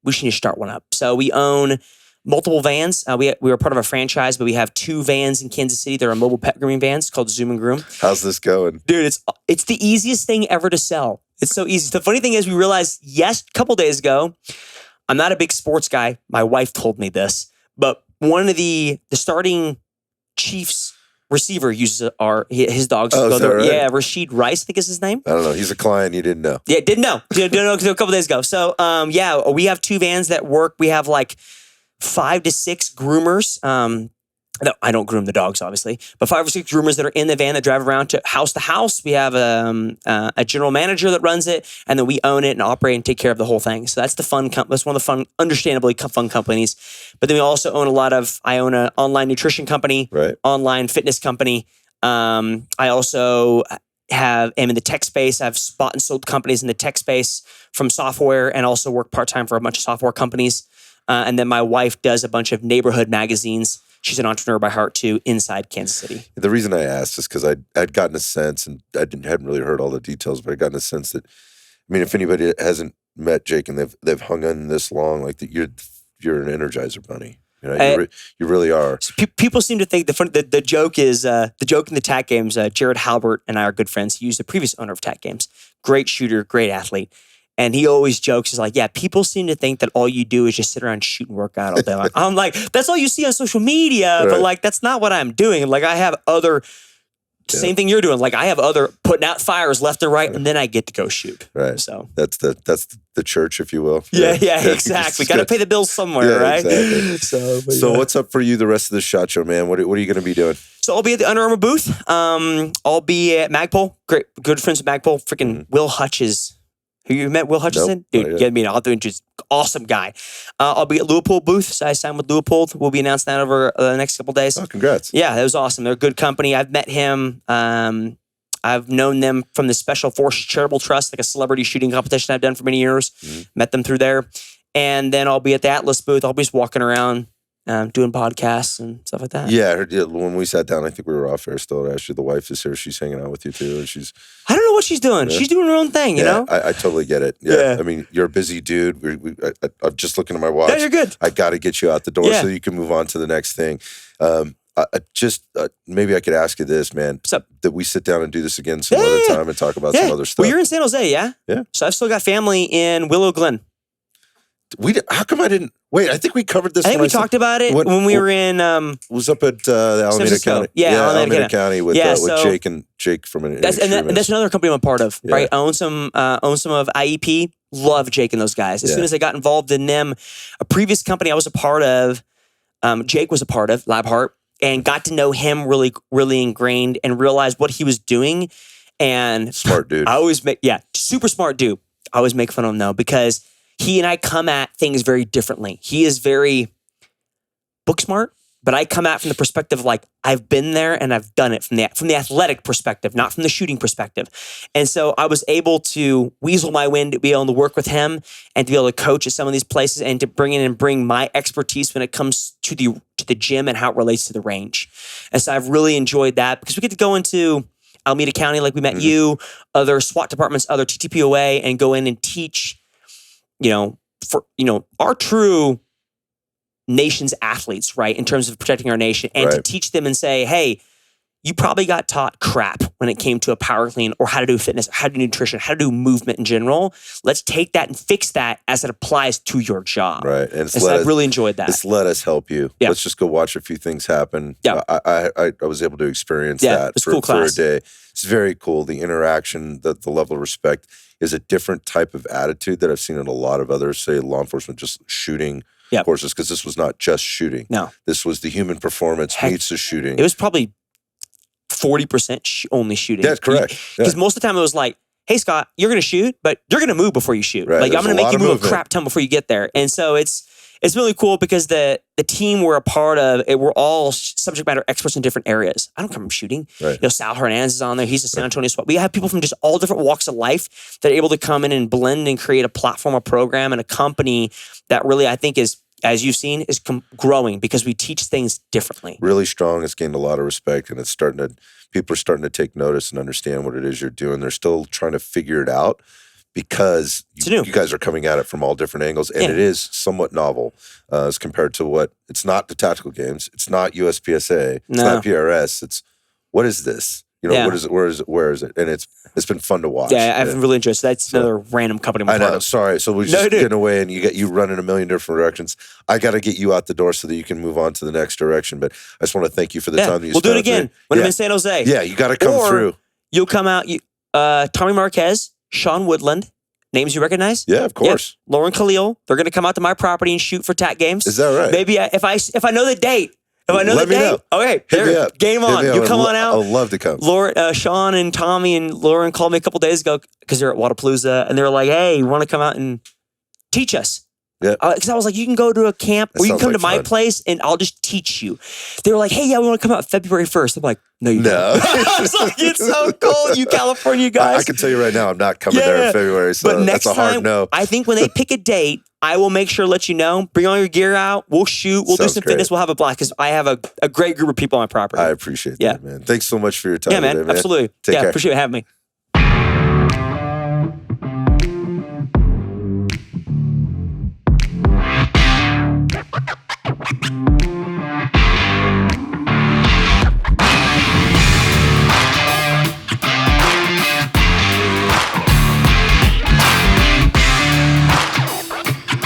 we should just start one up. So we own multiple vans. We are part of a franchise, but we have 2 vans in Kansas City. They're mobile pet grooming vans called Zoom and Groom. How's this going? Dude, it's the easiest thing ever to sell. It's so easy. The funny thing is we realized, a couple days ago, I'm not a big sports guy. My wife told me this, but one of the starting Chiefs receiver uses his dogs. Oh, is that right? Yeah, Rashid Rice, I think is his name. I don't know. He's a client you didn't know. Yeah, didn't know. Didn't know a couple days ago. So, we have 2 vans that work. We have like 5 to 6 groomers. No, I don't groom the dogs, obviously, but 5 or 6 groomers that are in the van that drive around to house. We have a general manager that runs it, and then we own it and operate and take care of the whole thing. So that's the fun. That's one of the fun, understandably fun companies. But then we also own I own an online nutrition company, right? Online fitness company. I also am in the tech space. I've bought and sold companies in the tech space from software, and also work part-time for a bunch of software companies. And then my wife does a bunch of neighborhood magazines. She's an entrepreneur by heart too, inside Kansas City. The reason I asked is because I'd gotten a sense, and hadn't really heard all the details, but I'd gotten a sense that, I mean, if anybody hasn't met Jake and they've hung on this long, like that, you're an Energizer bunny. You know, you really are. So people seem to think the joke is the joke in the TAC games. Jared Halbert and I are good friends. He used the previous owner of TAC games. Great shooter, great athlete. And he always jokes, is like, yeah, people seem to think that all you do is just sit around and shoot and work out all day long. I'm like, that's all you see on social media, but like, that's not what I'm doing. Like, I have other, same thing you're doing. Like, I have other putting out fires left and right, and then I get to go shoot. Right. So that's the church, if you will. Yeah, exactly. Got to pay the bills somewhere, right? Exactly. So what's up for you the rest of the SHOT Show, man? What are you going to be doing? So I'll be at the Under Armour booth. I'll be at Magpul. Great, good friends with Magpul. Freaking Will Hutches. Have you met Will Hutchinson? Nope. Dude, get me. I'll do just awesome guy. I'll be at Leupold booth. So I signed with Leupold. We'll be announcing that over the next couple days. Oh, congrats. Yeah, that was awesome. They're a good company. I've met him. I've known them from the Special Forces Charitable Trust, like a celebrity shooting competition I've done for many years. Met them through there. And then I'll be at the Atlas booth. I'll be just walking around, doing podcasts and stuff like that. Yeah, I heard, when we sat down, I think we were off air still. Actually, the wife is here. She's hanging out with you too, and I don't know what she's doing. She's doing her own thing, you know? I totally get it. Yeah. I mean, you're a busy dude. I'm just looking at my watch. Yeah, you're good. I got to get you out the door so you can move on to the next thing. Maybe I could ask you this, man. What's up? That we sit down and do this again some other time and talk about some other stuff. Well, you're in San Jose, yeah? Yeah. So I've still got family in Willow Glen. How come I didn't? Wait, I think we covered this. I think we talked about it when we were in. Was up at Alameda County. Yeah, Alameda County with Jake from an. That's another company I'm a part of. Right, I own some of IEP. Love Jake and those guys. As soon as I got involved in them, a previous company I was a part of, Jake was a part of LabHeart, and got to know him really, really ingrained, and realized what he was doing. And smart dude. I always super smart dude. I always make fun of him though, because he and I come at things very differently. He is very book smart, but I come at from the perspective of like, I've been there and I've done it from the athletic perspective, not from the shooting perspective. And so I was able to weasel my way to be able to work with him and to be able to coach at some of these places and to bring my expertise when it comes to the gym and how it relates to the range. And so I've really enjoyed that because we get to go into Alameda County, like we met you, other SWAT departments, other TTPOA, and go in and teach, our true nation's athletes, right, in terms of protecting our nation, and to teach them and say, hey, you probably got taught crap when it came to a power clean or how to do fitness, how to do nutrition, how to do movement in general. Let's take that and fix that as it applies to your job. Right. And so I've really enjoyed that. Just let us help you. Yeah. Let's just go watch a few things happen. Yeah. I was able to experience that for a day. It's very cool. The interaction, the level of respect is a different type of attitude that I've seen in a lot of other, say, law enforcement, just shooting courses, because this was not just shooting. No. This was the human performance meets the shooting. It was probably 40% only shooting. That's correct. Because most of the time it was like, hey, Scott, you're going to shoot, but you're going to move before you shoot. Right. Like, I'm going to make you move a crap ton before you get there. And so it's really cool because the team we're a part of, we're all subject matter experts in different areas. I don't come from shooting. Right. Sal Hernandez is on there. He's a San Antonio SWAT. We have people from just all different walks of life that are able to come in and blend and create a platform, a program, and a company that really, I think, is, as you've seen, is growing because we teach things differently. Really strong. It's gained a lot of respect, and people are starting to take notice and understand what it is you're doing. They're still trying to figure it out because you guys are coming at it from all different angles, and it is somewhat novel as compared to it's not the tactical games. It's not USPSA. It's not PRS. It's, what is this? What is it? Where is it? And it's been fun to watch. Yeah, I've really enjoyed it. So that's another random company. I know. Sorry. So we're just getting away, and you run in a million different directions. I got to get you out the door so that you can move on to the next direction. But I just want to thank you for the time that you spent. We'll do it again when I'm in San Jose. Yeah, you got to come through. You'll come out. Tommy Marquez, Sean Woodland, names you recognize? Yeah, of course. Yeah. Lauren Khalil. They're going to come out to my property and shoot for TAC games. Is that right? Maybe if I know the date. If I know Let the date, okay, game on. You come on out. I'd love to come. Sean and Tommy and Lauren called me a couple days ago because they're at Wadapalooza, and they were like, "Hey, you want to come out and teach us Yeah. Because I was like, you can go to a camp or you can come to my place and I'll just teach you. They were like, hey, yeah, we want to come out February 1st. I'm like, no, you don't. I was like, it's so cold, you California guys. I can tell you right now, I'm not coming there in February. So but next that's a hard time, no. I think when they pick a date, I will make sure to let you know. Bring all your gear out. We'll shoot. We'll do some fitness. We'll have a blast because I have a great group of people on my property. I appreciate that, man. Thanks so much for your time. Yeah, man. Today, man. Absolutely. Take care. Appreciate you having me.